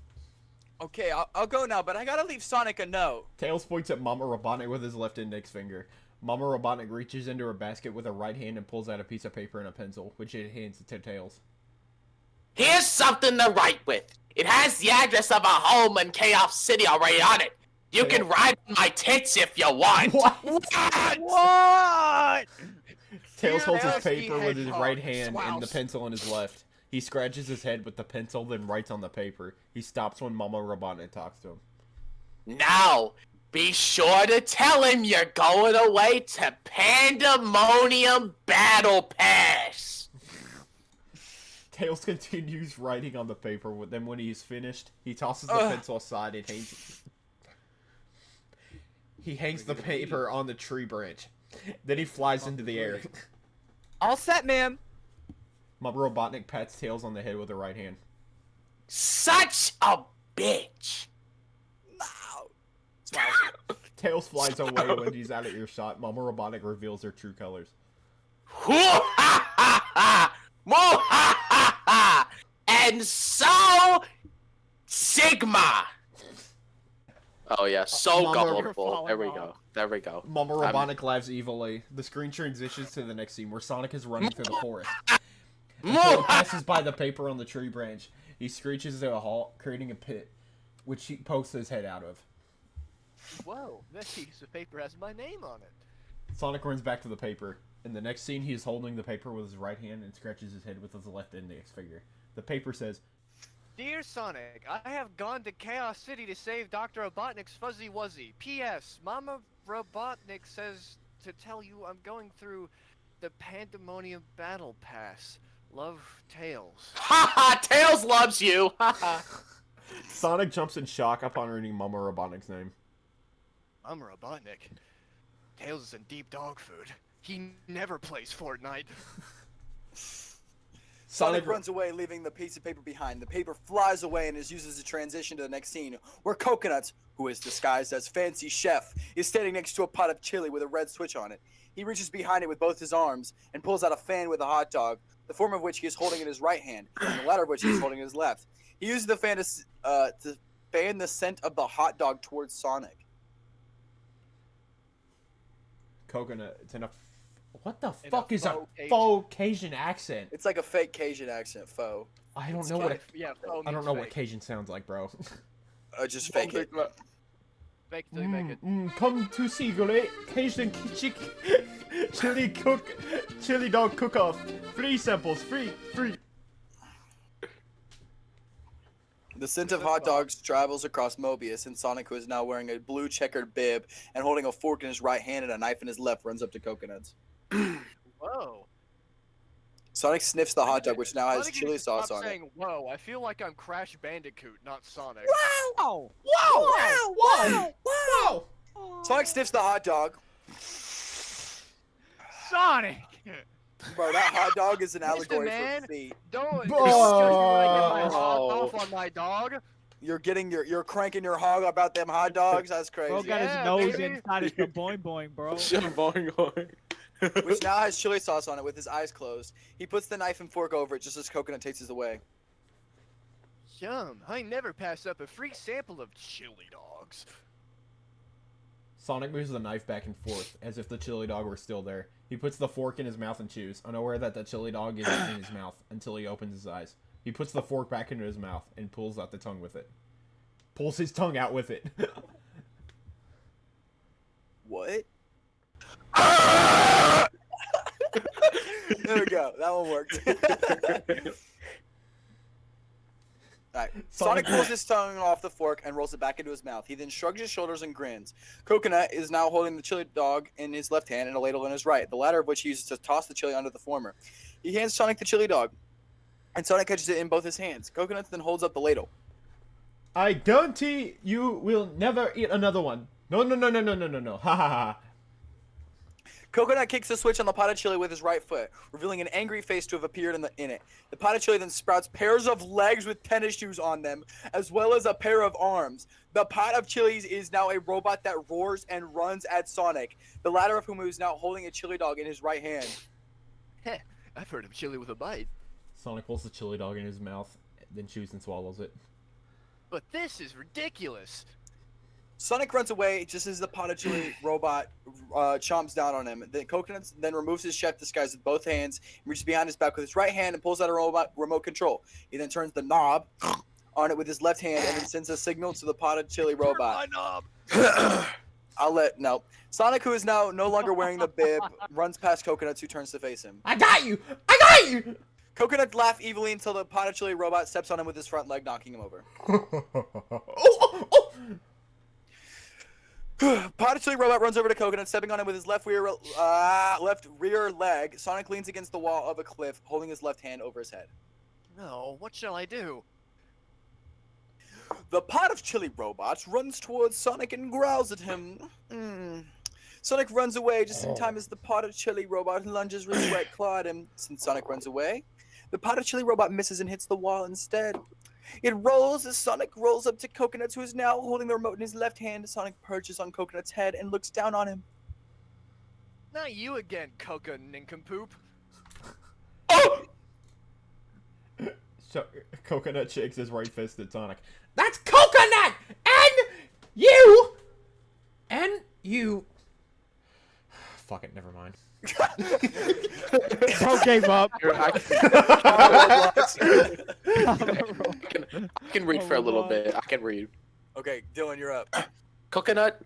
Okay, I'll go now, but I gotta leave Sonic a note. Tails points at Mama Robotnik with his left index finger. Mama Robotnik reaches into her basket with her right hand and pulls out a piece of paper and a pencil, which it hands to Tails. Here's something to write with. It has the address of a home in Chaos City already on it. You can write on my tits if you want. What? What? Tails holds his nasty paper with his hedgehog. right hand and the Swouse. pencil in his left. He scratches his head with the pencil, then writes on the paper. He stops when Mama Robotnik talks to him. Now, be sure to tell him you're going away to Pandemonium Battle Pass. Tails continues writing on the paper, then when he's finished, he tosses the pencil aside and hangs the paper on the tree branch. Then he flies into the air. All set, ma'am. Mama Robotnik pats Tails on the head with her right hand. Such a bitch. Tails flies away when he's out of earshot. Mama Robotnik reveals her true colors. And so, Sigma. Oh yeah, so Mama- gullible. There we go. There we go. Mama Robotnik laughs evilly. The screen transitions to the next scene where Sonic is running through the forest. Until he passes by the paper on the tree branch, he screeches to a halt, creating a pit, which he pokes his head out of. Whoa, this piece of paper has my name on it. Sonic runs back to the paper. In the next scene, he is holding the paper with his right hand and scratches his head with his left index finger. The paper says, Dear Sonic, I have gone to Chaos City to save Dr. Robotnik's Fuzzy Wuzzy. P.S. Mama Robotnik says to tell you I'm going through the Pandemonium Battle Pass. Love, Tails. Haha, Tails loves you. Haha. Sonic jumps in shock upon reading Mama Robotnik's name. Mama Robotnik. Tails is in deep dog food. He never plays Fortnite. Sonic runs away, leaving the piece of paper behind. The paper flies away and is used as a transition to the next scene, where Coconuts, who is disguised as Fancy Chef, is standing next to a pot of chili with a red switch on it. He reaches behind it with both his arms and pulls out a fan with a hot dog, the form of which he is holding in his right hand, and the latter of which he is holding in his left. He uses the fan to fan the scent of the hot dog towards Sonic. Coconut, it's in a... What the In fuck a is a faux Cajun. faux Cajun accent? It's like a fake Cajun accent, faux. I don't It's know what fake. Yeah, I don't know what Cajun sounds like, bro. Just fake it. Fake till you make it. Come to see Cajun chili dog cook-off. Free samples, free. The scent of hot dogs travels across Mobius, and Sonic, who is now wearing a blue checkered bib and holding a fork in his right hand and a knife in his left, runs up to Coconuts. Whoa. Sonic sniffs the hot dog, which now has Sonic needs chili to sauce stop on it. saying, whoa, I feel like I'm Crash Bandicoot, not Sonic. Wow! Whoa! Sonic sniffs the hot dog. Sonic! Bro, that hot dog is an Listen, allegory man. for feet. Don't Bro. show you when I get my hot off on my dog. You're cranking your hog about them hot dogs. That's Bro crazy. got Yeah, his nose baby. inside his boing boing, bro. Boing. Which now has chili sauce on it with his eyes closed. He puts the knife and fork over it just as Coconut takes it away. Yum, I never pass up a free sample of chili dogs. Sonic moves the knife back and forth, as if the chili dog were still there. He puts the fork in his mouth and chews, unaware that the chili dog is in his mouth, until he opens his eyes. He puts the fork back into his mouth, and pulls out the tongue with it. Pulls his tongue out with it. What? There we go. That one worked. Alright. Sonic pulls his tongue off the fork and rolls it back into his mouth. He then shrugs his shoulders and grins. Coconut is now holding the chili dog in his left hand and a ladle in his right, the latter of which he uses to toss the chili onto the former. He hands Sonic the chili dog, and Sonic catches it in both his hands. Coconut then holds up the ladle. I guarantee you will never eat another one. No. Ha ha ha. Coconut kicks the switch on the pot of chili with his right foot, revealing an angry face to have appeared in it. The pot of chili then sprouts pairs of legs with tennis shoes on them, as well as a pair of arms. The pot of chilies is now a robot that roars and runs at Sonic, the latter of whom is now holding a chili dog in his right hand. Heh, I've heard of chili with a bite. Sonic pulls the chili dog in his mouth, then chews and swallows it. But this is ridiculous. Sonic runs away just as the pot of chili robot chomps down on him. The Coconut then removes his chef disguise with both hands, reaches behind his back with his right hand, and pulls out a remote control. He then turns the knob on it with his left hand and then sends a signal to the pot of chili robot. My knob. Sonic, who is now no longer wearing the bib, runs past Coconut, who turns to face him. I got you! Coconut laughs evilly until the pot of chili robot steps on him with his front leg, knocking him over. Oh! Pot of chili robot runs over to Coconut, stepping on him with his left rear leg. Sonic leans against the wall of a cliff, holding his left hand over his head. No, what shall I do? The pot of chili robot runs towards Sonic and growls at him. Sonic runs away just in time as the pot of chili robot lunges with his right claw at him. Since Sonic runs away, the pot of chili robot misses and hits the wall instead. It rolls as Sonic rolls up to Coconut, who is now holding the remote in his left hand. Sonic perches on Coconut's head and looks down on him. Not you again, Coca Nincompoop. So, Coconut shakes his right fist at Sonic. That's Coconut! And you! Fuck it, never mind. Bro gave up. I can read for a little bit. I can read. Okay, Dylan, you're up. Coconut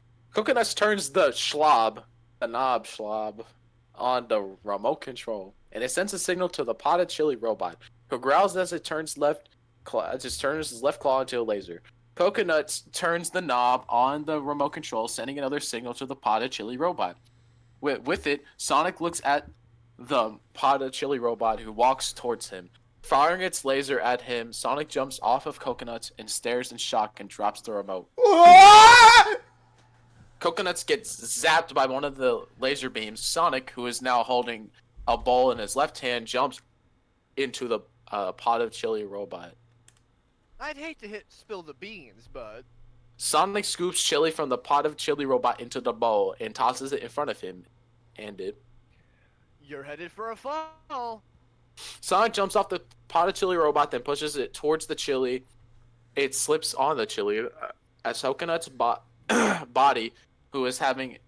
turns the knob slob on the remote control, and it sends a signal to the potted chili robot, who growls as it turns his left claw into a laser. Coconut turns the knob on the remote control, sending another signal to the potted chili robot. With it, Sonic looks at the potted chili robot, who walks towards him. Firing its laser at him, Sonic jumps off of Coconut and stares in shock and drops the remote. Coconuts gets zapped by one of the laser beams. Sonic, who is now holding a bowl in his left hand, jumps into the pot of chili robot. I'd hate to spill the beans, but Sonic scoops chili from the pot of chili robot into the bowl and tosses it in front of him. you're headed for a fall. Sonic jumps off the pot of chili robot, then pushes it towards the chili. It slips on the chili as Coconut's body, who's having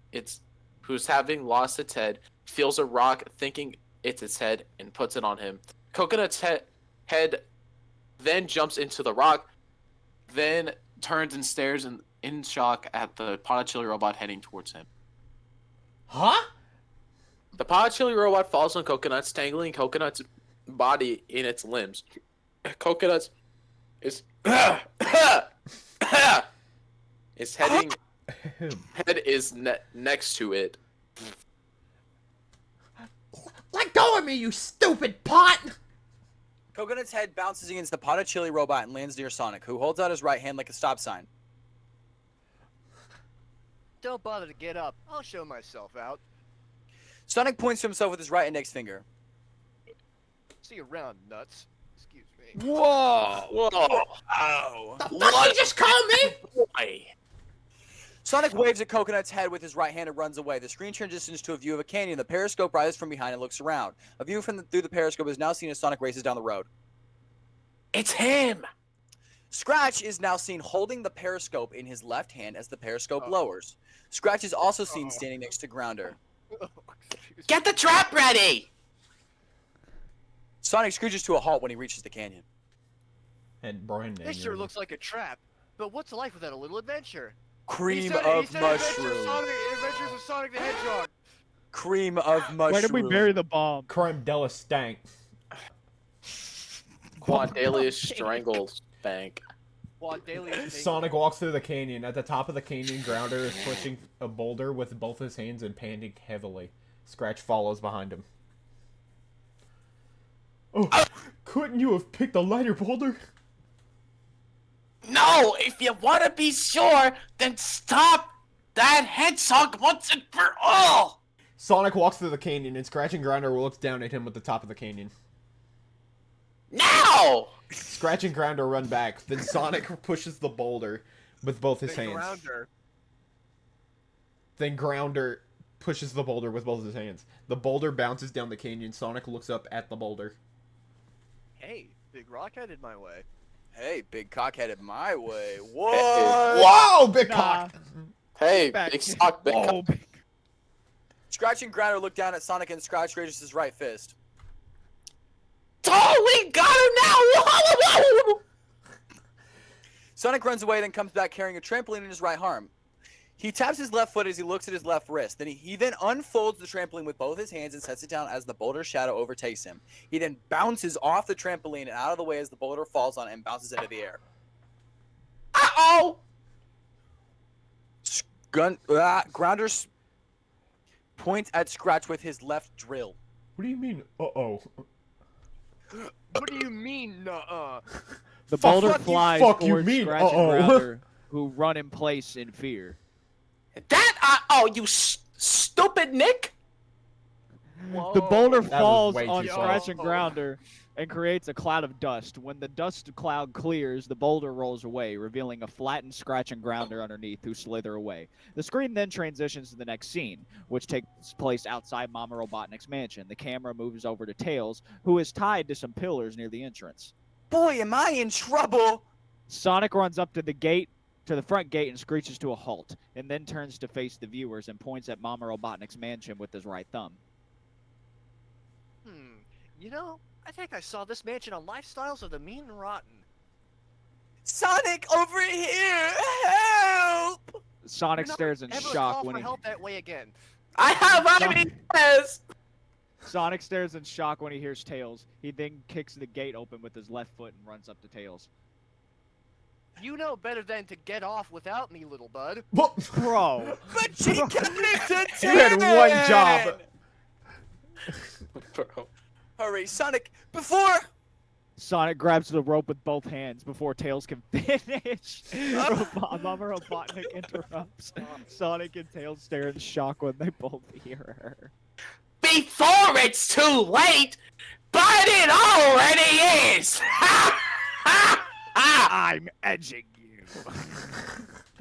lost its head, feels a rock, thinking it's its head, and puts it on him. Coconut's head then jumps into the rock, then turns and stares in shock at the pot of chili robot heading towards him. Huh? The pot of chili robot falls on Coconut, tangling Coconut's body in its limbs. Coconut's is its head is next to it. Let go of me, you stupid pot! Coconut's head bounces against the pot of chili robot and lands near Sonic, who holds out his right hand like a stop sign. Don't bother to get up. I'll show myself out. Sonic points to himself with his right index finger. See you around, nuts. Excuse me. Whoa! Ow! The fuck you just called me? Boy. Sonic waves at Coconut's head with his right hand and runs away. The screen transitions to a view of a canyon. The periscope rises from behind and looks around. A view through the periscope is now seen as Sonic races down the road. It's him! Scratch is now seen holding the periscope in his left hand as the periscope lowers. Scratch is also seen standing next to Grounder. Get the trap ready! Sonic screeches to a halt when he reaches the canyon. And Brian. This sure looks like a trap. But what's life without a little adventure? Cream He of said mushroom. Adventures of Sonic the Hedgehog. Cream of mushroom. Where did we bury the bomb? Creme de la stank. Quadalius strangles bank. Sonic walks through the canyon. At the top of the canyon, Grounder is pushing a boulder with both his hands and panting heavily. Scratch follows behind him. Oh, couldn't you have picked a lighter boulder? No, if you want to be sure, then stop that hedgehog once and for all! Sonic walks through the canyon, and Scratch and Grounder looks down at him at the top of the canyon. Now! Scratch and Grounder run back. Then Sonic pushes the boulder with both his hands. Then Grounder pushes the boulder with both his hands. The boulder bounces down the canyon. Sonic looks up at the boulder. Hey, big rock headed my way. Hey, big cock headed my way. What? Whoa, big cock! Hey, Back. big sock, big Whoa, cock. Scratch and Grounder look down at Sonic and Scratch raises his right fist. Oh, we got him now! Whoa! Sonic runs away, then comes back carrying a trampoline in his right arm. He taps his left foot as he looks at his left wrist. Then he unfolds the trampoline with both his hands and sets it down as the boulder's shadow overtakes him. He then bounces off the trampoline and out of the way as the boulder falls on it and bounces into the air. Uh-oh! Grounder points at Scratch with his left drill. What do you mean, uh-oh? What do you mean, nuh-uh? The boulder fuck you- flies fuck you towards mean, Scratch uh-oh. and Grounder, who run in place in fear. That, oh, you stupid Nick! The boulder was falls way on too Scratch fast. and Grounder and creates a cloud of dust. When the dust cloud clears, the boulder rolls away, revealing a flattened Scratch and Grounder underneath, who slither away. The screen then transitions to the next scene, which takes place outside Momma Robotnik's mansion. The camera moves over to Tails, who is tied to some pillars near the entrance. Boy, am I in trouble! Sonic runs up to the front gate and screeches to a halt, and then turns to face the viewers and points at Momma Robotnik's mansion with his right thumb. You know, I think I saw this mansion on Lifestyles of the Mean and Rotten. Sonic, over here! Help! Sonic Do not stares in ever shock call when for he help that way again. I have ideas! Sonic stares in shock when he hears Tails. He then kicks the gate open with his left foot and runs up to Tails. You know better than to get off without me, little bud. Bro! But she kept it to You had one job. Bro. Hurry, Sonic, before... Sonic grabs the rope with both hands before Tails can finish. Momma Robotnik interrupts. Sonic and Tails stare in shock when they both hear her. Before it's too late, But it already is! I'm edging you.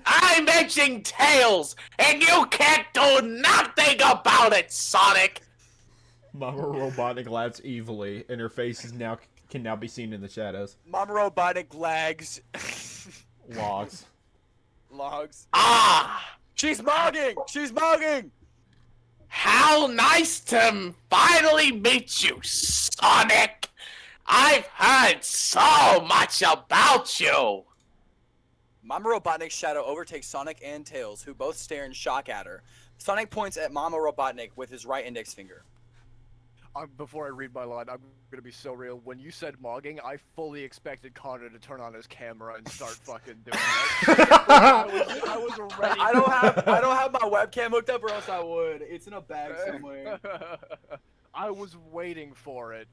I'm edging Tails, and you can't do nothing about it, Sonic! Momma Robotnik laughs evilly, and her face can now be seen in the shadows. Momma Robotnik lags. Logs. Logs. Ah! She's mugging! She's mugging! How nice to finally meet you, Sonic! I've heard so much about you! Momma Robotnik's shadow overtakes Sonic and Tails, who both stare in shock at her. Sonic points at Momma Robotnik with his right index finger. Before I read my line, I'm gonna be so real. When you said mogging, I fully expected Connor to turn on his camera and start fucking doing it. I was ready. I don't have my webcam hooked up, or else I would. It's in a bag somewhere. I was waiting for it.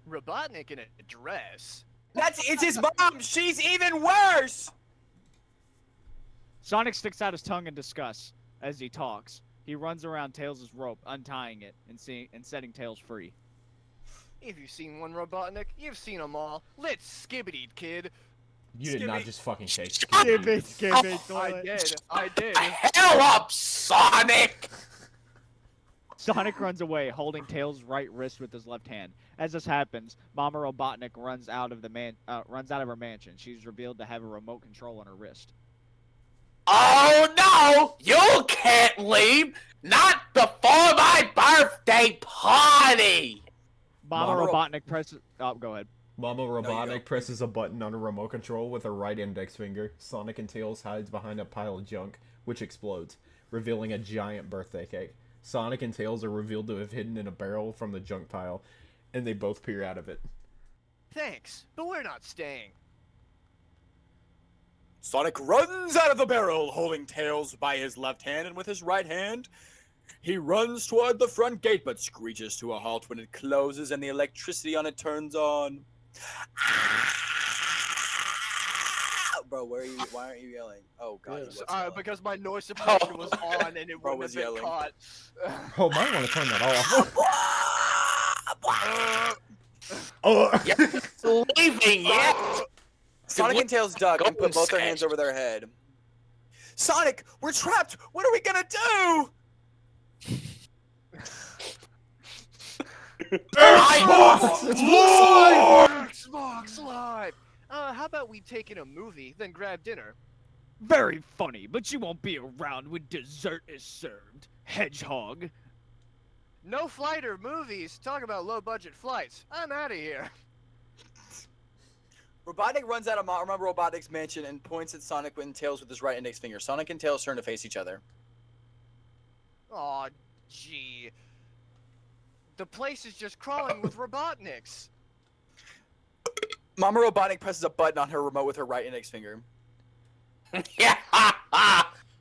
Robotnik in a dress. It's his mom. She's even worse. Sonic sticks out his tongue in disgust as he talks. He runs around Tails' rope, untying it and setting Tails free. If you've seen one Robotnik, you've seen them all. Let's skibbity, kid. You did not just fucking say I did. Hell up, Sonic! Sonic runs away, holding Tails' right wrist with his left hand. As this happens, Momma Robotnik runs out of her mansion. She's revealed to have a remote control on her wrist. Oh no! You can't leave! Not before my birthday party! Momma Robotnik presses... Oh, go ahead. Momma Robotnik presses a button on a remote control with her right index finger. Sonic and Tails hides behind a pile of junk, which explodes, revealing a giant birthday cake. Sonic and Tails are revealed to have hidden in a barrel from the junk pile, and they both peer out of it. Thanks, but we're not staying. Sonic runs out of the barrel, holding Tails by his left hand, and with his right hand, he runs toward the front gate, but screeches to a halt when it closes and the electricity on it turns on. Bro, why aren't you yelling? Oh god. Because my noise suppression was on and it Bro wouldn't was have been yelling. caught. Oh, might want to turn that off. Leaving yet? Sonic and Tails duck and put both their hands over their head. Sonic, we're trapped! What are we gonna do? Slime! How about we take in a movie, then grab dinner? Very funny, but you won't be around when dessert is served, Hedgehog. No flight or movies. Talk about low-budget flights. I'm out of here. Robotnik runs out of Momma Robotnik's mansion and points at Sonic and Tails with his right index finger. Sonic and Tails turn to face each other. Aw, gee. The place is just crawling with Robotniks. Momma Robotnik presses a button on her remote with her right index finger. Yeah,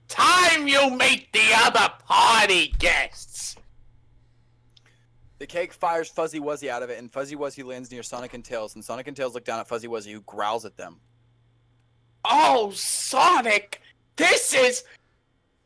time you meet the other party guests! The cake fires Fuzzy Wuzzy out of it, and Fuzzy Wuzzy lands near Sonic and Tails, and Sonic and Tails look down at Fuzzy Wuzzy, who growls at them. Oh, Sonic! This is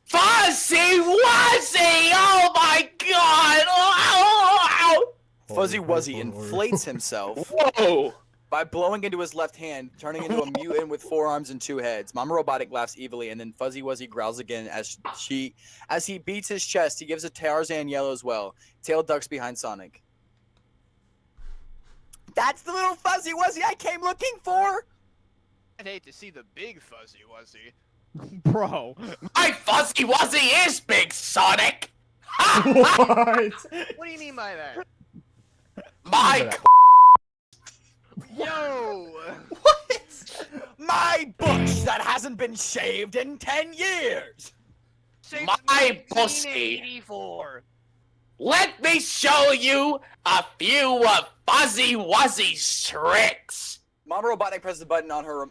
Fuzzy Wuzzy! Oh my god! Oh! Fuzzy Wuzzy inflates himself Whoa! by blowing into his left hand, turning into a mutant with 4 arms and 2 heads. Momma Robotnik laughs evilly, and then Fuzzy Wuzzy growls again as he beats his chest. He gives a Tarzan yell as well. Tail ducks behind Sonic. That's the little Fuzzy Wuzzy I came looking for! I'd hate to see the big Fuzzy Wuzzy. Bro. My Fuzzy Wuzzy is big, Sonic! What? What do you mean by that? My Yo! What? My bush that hasn't been shaved in 10 years! Since My pussy. 1984. Let me show you a few of Fuzzy Wuzzy's tricks! Momma Robotnik presses a button on her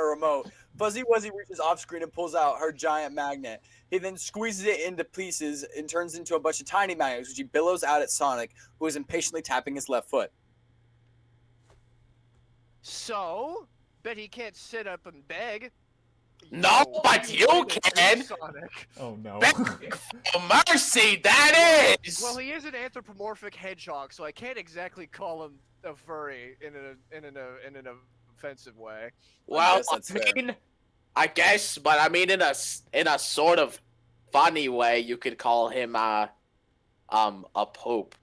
remote. Fuzzy Wuzzy reaches off screen and pulls out her giant magnet. He then squeezes it into pieces and turns into a bunch of tiny magnets, which he billows out at Sonic, who is impatiently tapping his left foot. So, bet he can't sit up and beg. No, Yo, but he you is a can. Sonic. Oh no. For mercy, that is. Well, he is an anthropomorphic hedgehog, so I can't exactly call him a furry in an offensive way. Well, guess that's fair. I guess, but I mean, in a sort of funny way, you could call him a poop.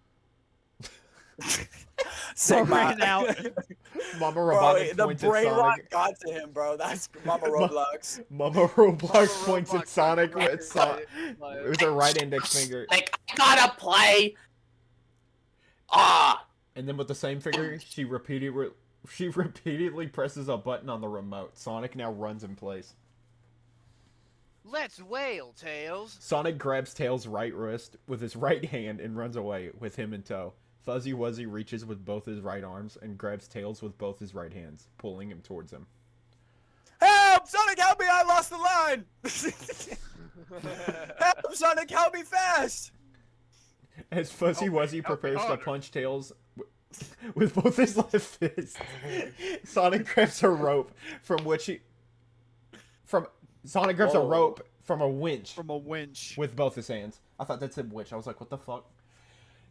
Ran out. Mama Bro, Robotnik the points at brain rot Sonic. got to him, bro. That's Mama Roblox. Mama Roblox points at Roblox Sonic got with her right index finger. Like, I gotta play. And then with the same finger, she repeatedly presses a button on the remote. Sonic now runs in place. Let's wail, Tails. Sonic grabs Tails' right wrist with his right hand and runs away with him in tow. Fuzzy Wuzzy reaches with both his right arms and grabs Tails with both his right hands, pulling him towards him. Help! Sonic, help me! I lost the line! Help, Sonic, help me fast! As Fuzzy Wuzzy help me prepares to harder. punch Tails with both his left fists, Sonic grabs a rope from which he... Sonic grabs a rope from a winch From a winch. with both his hands. I thought that said winch. I was like, what the fuck?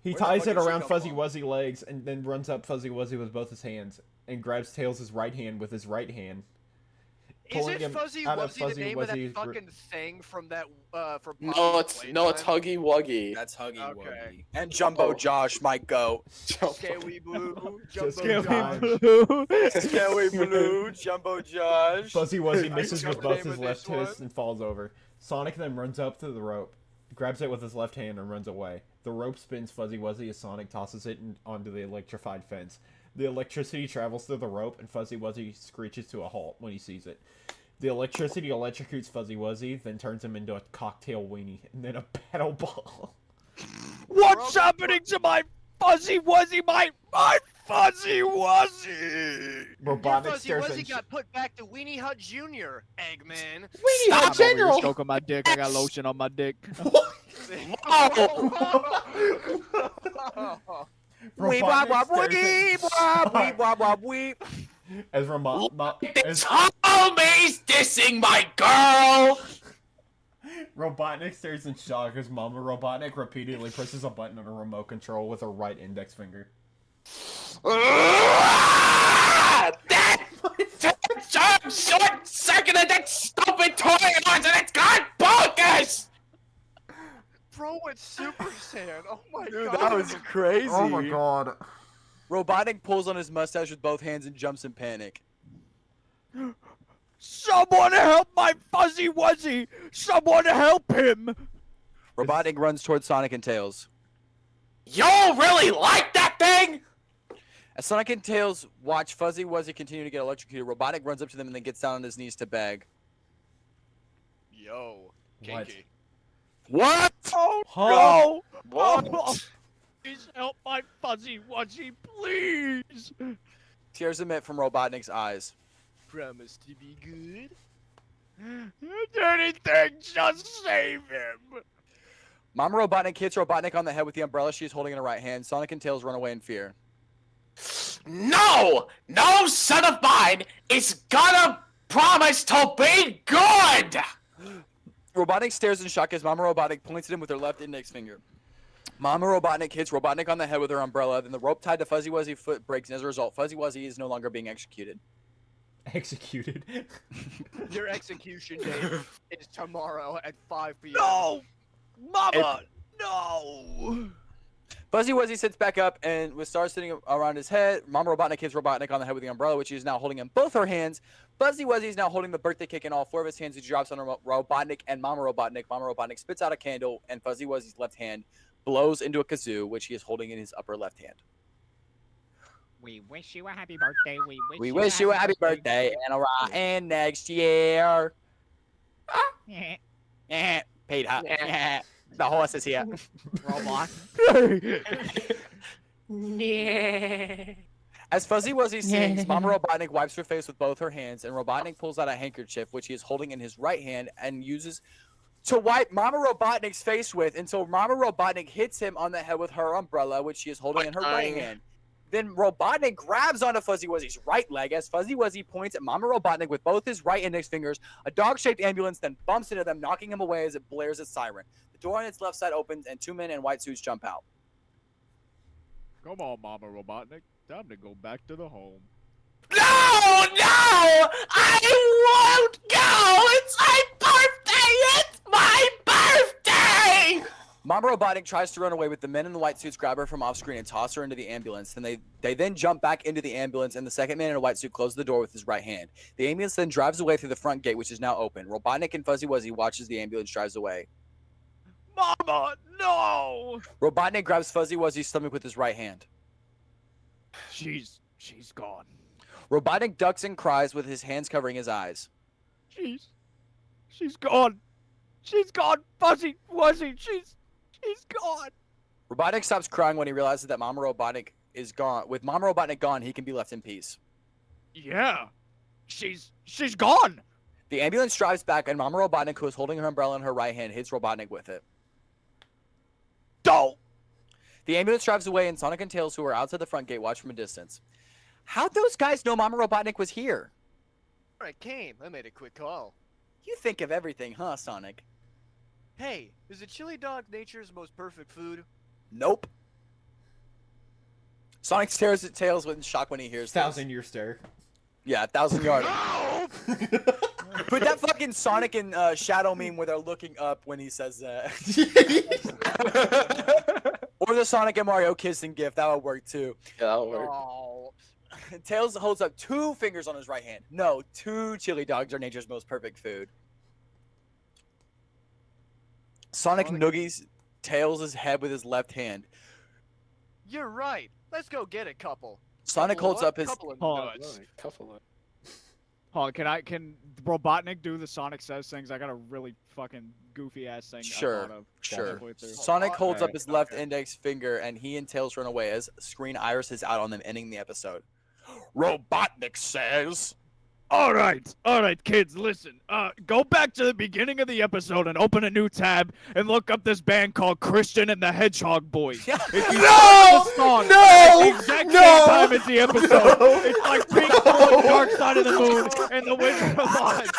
He Where the ties fuck it did she around come Fuzzy from? Wuzzy legs and then runs up Fuzzy Wuzzy with both his hands and grabs Tails' right hand with his right hand. Is Pulling it him Fuzzy out of Wuzzy Fuzzy the name of that Wuzzy's fucking thing from that from No, Poppy's it's Playtime? Huggy Wuggy. That's Huggy Okay. Wuggy. And Jumbo Josh might go. Scary Blue, Just Jumbo kidding. Josh. Scary Blue, Jumbo Josh. Fuzzy Wuzzy I misses got with the both name his of left this one. fists and falls over. Sonic then runs up to the rope, grabs it with his left hand and runs away. The rope spins Fuzzy Wuzzy as Sonic tosses it onto the electrified fence. The electricity travels through the rope and Fuzzy Wuzzy screeches to a halt when he sees it. The electricity electrocutes Fuzzy Wuzzy, then turns him into a cocktail weenie, and then a paddle ball. What's happening to my Fuzzy Wuzzy? My Fuzzy Wuzzy! Your Robotnik Fuzzy stares Wuzzy in got put back to Weenie Hut Jr., Eggman. I'm over here stroking my dick. I got lotion on my dick. Robotnik stares Weep, wop, wop, weep. as This homie's dissing my girl. Robotnik stares in shock as Mama Robotnik repeatedly presses a button on a remote control with her right index finger. That short second of that stupid toy and it's gone bonkers. Bro, it's Super Saiyan. Oh my Dude, god. that was crazy. god. Robotnik pulls on his mustache with both hands and jumps in panic. Someone help my Fuzzy Wuzzy! Someone help him! Robotnik runs towards Sonic and Tails. You really like that thing? As Sonic and Tails watch Fuzzy Wuzzy continue to get electrocuted, Robotnik runs up to them and then gets down on his knees to beg. Yo, What? kinky. What? Oh Huh? no! What? Oh, please help my Fuzzy Wuzzy, please! Tears emit from Robotnik's eyes. Promise to be good. Anything, just save him! Mama Robotnik hits Robotnik on the head with the umbrella she is holding in her right hand. Sonic and Tails run away in fear. No! No son of mine is gonna promise to be good! Robotnik stares in shock as Mama Robotnik points at him with her left index finger. Mama Robotnik hits Robotnik on the head with her umbrella, then the rope tied to Fuzzy Wuzzy's foot breaks, and as a result, Fuzzy Wuzzy is no longer being executed. Executed. Your execution date is tomorrow at 5 p.m. No! Mama! No! Fuzzy Wuzzy sits back up and with stars sitting around his head. Mama Robotnik hits Robotnik on the head with the umbrella, which she is now holding in both her hands. Fuzzy Wuzzy is now holding the birthday cake in all four of his hands. He drops on Robotnik and Mama Robotnik. Mama Robotnik spits out a candle, and Fuzzy Wuzzy's left hand blows into a kazoo, which he is holding in his upper left hand. We wish you a happy birthday. We wish you a happy birthday and a rotten next year. Peter. The horse is here. Robot. As Fuzzy Wuzzy sings, Mama Robotnik wipes her face with both her hands, and Robotnik pulls out a handkerchief, which he is holding in his right hand, and uses to wipe Mama Robotnik's face with until Mama Robotnik hits him on the head with her umbrella, which she is holding in her right hand. Then Robotnik grabs onto Fuzzy Wuzzy's right leg as Fuzzy Wuzzy points at Momma Robotnik with both his right index fingers. A dog-shaped ambulance then bumps into them, knocking him away as it blares its siren. The door on its left side opens, and 2 men in white suits jump out. Come on, Momma Robotnik. Time to go back to the home. No! No! I won't go! It's my birthday! It's my birthday! Momma Robotnik tries to run away with the men in the white suits grab her from off screen and toss her into the ambulance. Then they then jump back into the ambulance, and the second man in a white suit closes the door with his right hand. The ambulance then drives away through the front gate, which is now open. Robotnik and Fuzzy Wuzzy watch as the ambulance drives away. Mama, no! Robotnik grabs Fuzzy Wuzzy's stomach with his right hand. She's gone. Robotnik ducks and cries with his hands covering his eyes. She's gone. She's gone. Fuzzy Wuzzy, she's gone. Robotnik stops crying when he realizes that Momma Robotnik is gone. With Momma Robotnik gone, he can be left in peace. Yeah. She's gone. The ambulance drives back, and Momma Robotnik, who is holding her umbrella in her right hand, hits Robotnik with it. Don't. The ambulance drives away, and Sonic and Tails, who are outside the front gate, watch from a distance. How'd those guys know Momma Robotnik was here? I came. I made a quick call. You think of everything, huh, Sonic? Hey, is a chili dog nature's most perfect food? Nope. Sonic stares at Tails in shock when he hears this. 1,000-year stare. Yeah, 1,000 yards. Put that fucking Sonic and Shadow meme where they're looking up when he says that. Or the Sonic and Mario kissing gif. That would work too. Yeah, that'll work. Oh. Tails holds up 2 fingers on his right hand. No, 2 chili dogs are nature's most perfect food. Sonic noogies Tails' head with his left hand. You're right. Let's go get a couple. Sonic Couple holds what? up his... Couple of Hold nuts. on, can Robotnik do the Sonic Says things? I got a really fucking goofy ass thing. I Sure, thought of sure. halfway through. Sonic holds up Alright, his left index finger, and he and Tails run away as screen irises out on them, ending the episode. Robotnik says... All right, kids, listen. Go back to the beginning of the episode and open a new tab and look up this band called Christian and the Hedgehog Boys. If you No! the song No! at the exact No! same time as the episode, it's like Pink Floyd, Dark Side of the Moon, and The Wizard of Oz.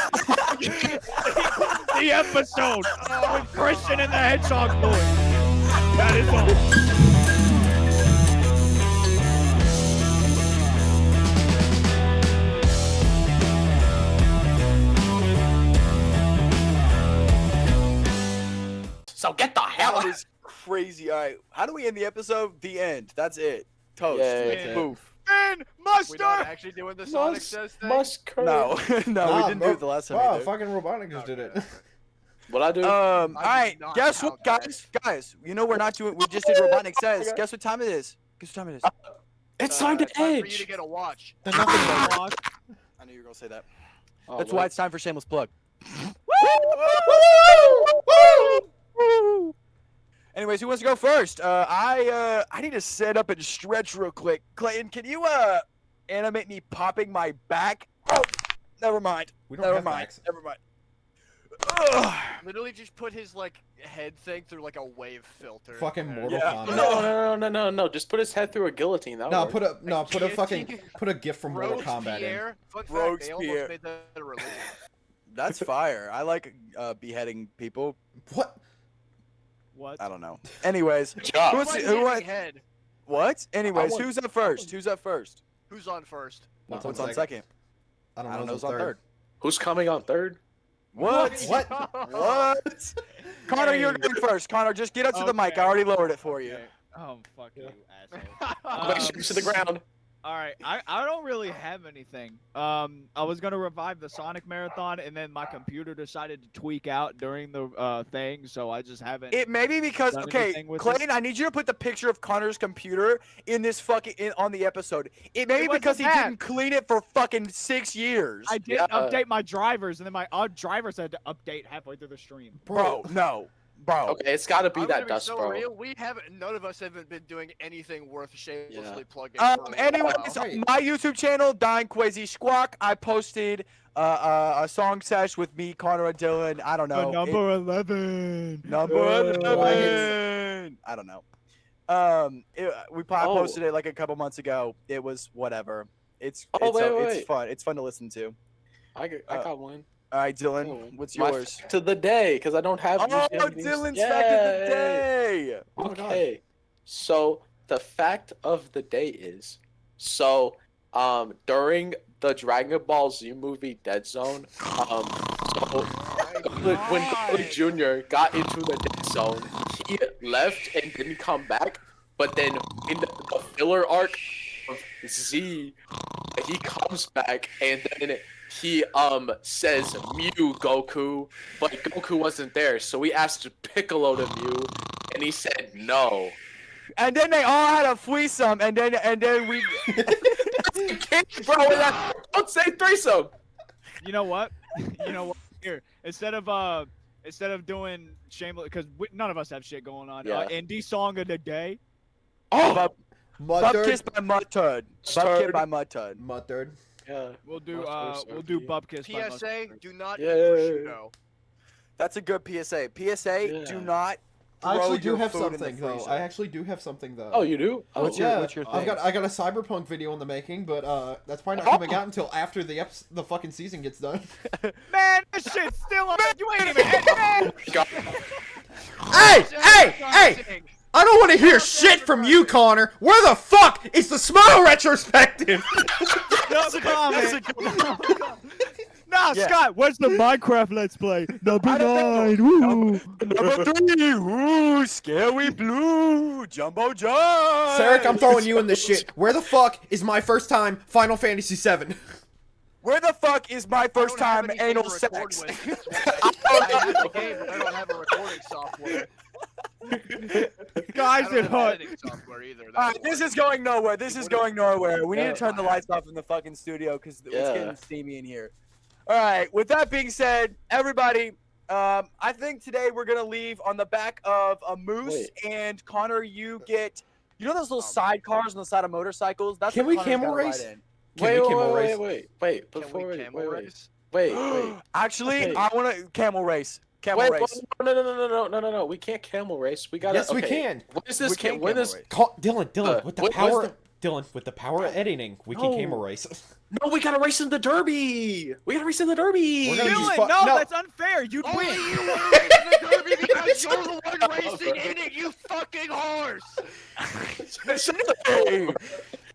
The episode with Christian and the Hedgehog Boys. That is all. So get the hell That out. is crazy. All right, how do we end the episode? The end. That's it. Toast. Yeah, that's it. Boof. And We're Mustard! not actually doing the Sonic Says thing? No, no, we didn't do it the last time. we Wow, did. fucking Robotnik just did it. What I do? All right, not guess what, count that. guys? You know we're not doing. We just did Robotnik Says. Guess what time it is? Guess what time it is? It's time to time for you edge. to get a watch. Then nothing but watch. I knew you were gonna say that. Oh, That's what? why it's time for shameless plug. Anyways, who wants to go first? I need to sit up and stretch real quick. Clayton, can you animate me popping my back? Oh, never mind. We don't Never have mind. backs. Never mind. Ugh. Literally just put his like head thing through like a wave filter. Fucking Mortal Yeah. Kombat. No. Just put his head through a guillotine. That No, work. put a gift from Mortal Kombat in. Robespierre. Fun fact, Robespierre. they almost made that a religion. That's fire. I like beheading people. What? What? I don't know. Anyways, job. who's, Like who? hitting head. What? Anyways, want- who's up first? Who's up first? Who's on first? What's What's on second? I don't I know. don't know Who's who's on third. Who's coming on third? What? What? What? Connor, you're going first. Connor, just get up to the mic. I already lowered it for you. Okay. Oh, fuck you, asshole. Make sure it's to the ground. All right, I don't really have anything. I was gonna revive the Sonic Marathon, and then my computer decided to tweak out during the thing, so I just haven't. It may be because Done okay, anything with Clayton, I need you to put the picture of Connor's computer in this fucking on the episode. It may be It wasn't because he that. didn't clean it for fucking 6 years. I didn't Yeah. update my drivers, and then my drivers had to update halfway through the stream. Bro, no, bro. Okay, it's got to be I'm that gonna be dust, so bro. real. We haven't. None of us haven't been doing anything worth shamelessly plugging. Anyways, Wow. on my YouTube channel, Dying Quasi Squawk, I posted a song sesh with me, Connor, and Dylan. I don't know. Number 11. Number Why 11. I don't know. We posted it like a couple months ago. It was whatever. It's fun. It's fun to listen to. I got one. All right, Dylan, what's My yours? fact of the day, because I don't have. Oh, usually have these- Dylan's fact of the day. Okay, so the fact of the day is, during the Dragon Ball Z movie Dead Zone, when Goku Jr. got into the Dead Zone, he left and didn't come back. But then in the filler arc of Z, he comes back and then he says Mew Goku, but Goku wasn't there, so we asked Piccolo to Mew, and he said no. And then they all had a threesome, and then we. Bro, don't say threesome. You know what? Here, instead of doing shameless, because none of us have shit going on. Yeah. Indie song of the day. Oh, Butt Muttered. Kiss by Mudturd. Butt Kiss by Mudturd. Muttered. Yeah. We'll do Bub Kiss. by Mustard. PSA, do not Yeah. eat prosciutto. That's a good PSA. PSA, Yeah. do not. I actually throw your do have food in the something though. freezer. I actually do have something though. Oh, you do? Oh, What's your thing? I got a cyberpunk video in the making, but that's probably not coming out until after the fucking season gets done. Man, this shit's still on. You ain't even man. Hey! I don't want to hear shit from you, Connor. Where the fuck is the smile retrospective? That's a comment. Nah, Yeah. Scott, where's the Minecraft Let's Play? Number I don't 9. Woo. Number 3, ooh, Scary Blue, Jumbo John. Cerek, I'm throwing you in this shit. Where the fuck is my first time Final Fantasy VII? Where the fuck is my first time anal sex? I have the game, but I don't have a recording software. Guys, I don't it have hurt. editing software either. Alright, this is going nowhere. This is going nowhere. We need to turn the lights off in the fucking studio because it's getting steamy in here. Alright, with that being said, everybody, I think today we're going to leave on the back of a moose. And Connor, you get, you know those little sidecars on the side of motorcycles? That's Can what we Connor's camel gotta race? ride in. Wait. Can Before we we camel race? wait. Actually, Okay. I want to camel race. Camel Wait, race. no. We can't camel race. We gotta. Yes, we can. When is this? We can When camel is? race. Dylan, with the what- power. what's the- Dylan, with the power of editing, we can No. camel race. No, we gotta race in the Derby. We gotta race in the Derby. We're gonna use Dylan, no. no, that's unfair. You'd Only win. you want to race in the Derby because you're the one racing in it, you fucking horse!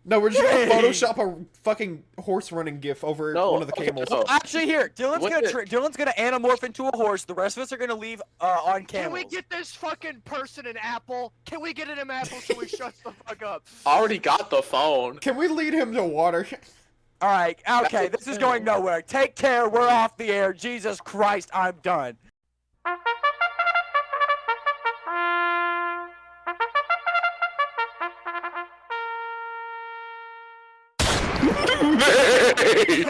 No, we're just gonna Photoshop a fucking horse running gif over No, one of the okay, camels. no. Actually, here, Dylan's What gonna the- Dylan's gonna anamorph into a horse. The rest of us are gonna leave on Can camels. we get this fucking person an apple? Can we get an apple so he shuts the fuck up? I already got the phone. Can we lead him to water? All right, okay, this is going nowhere. Take care. We're off the air. Jesus Christ, I'm done. Hey!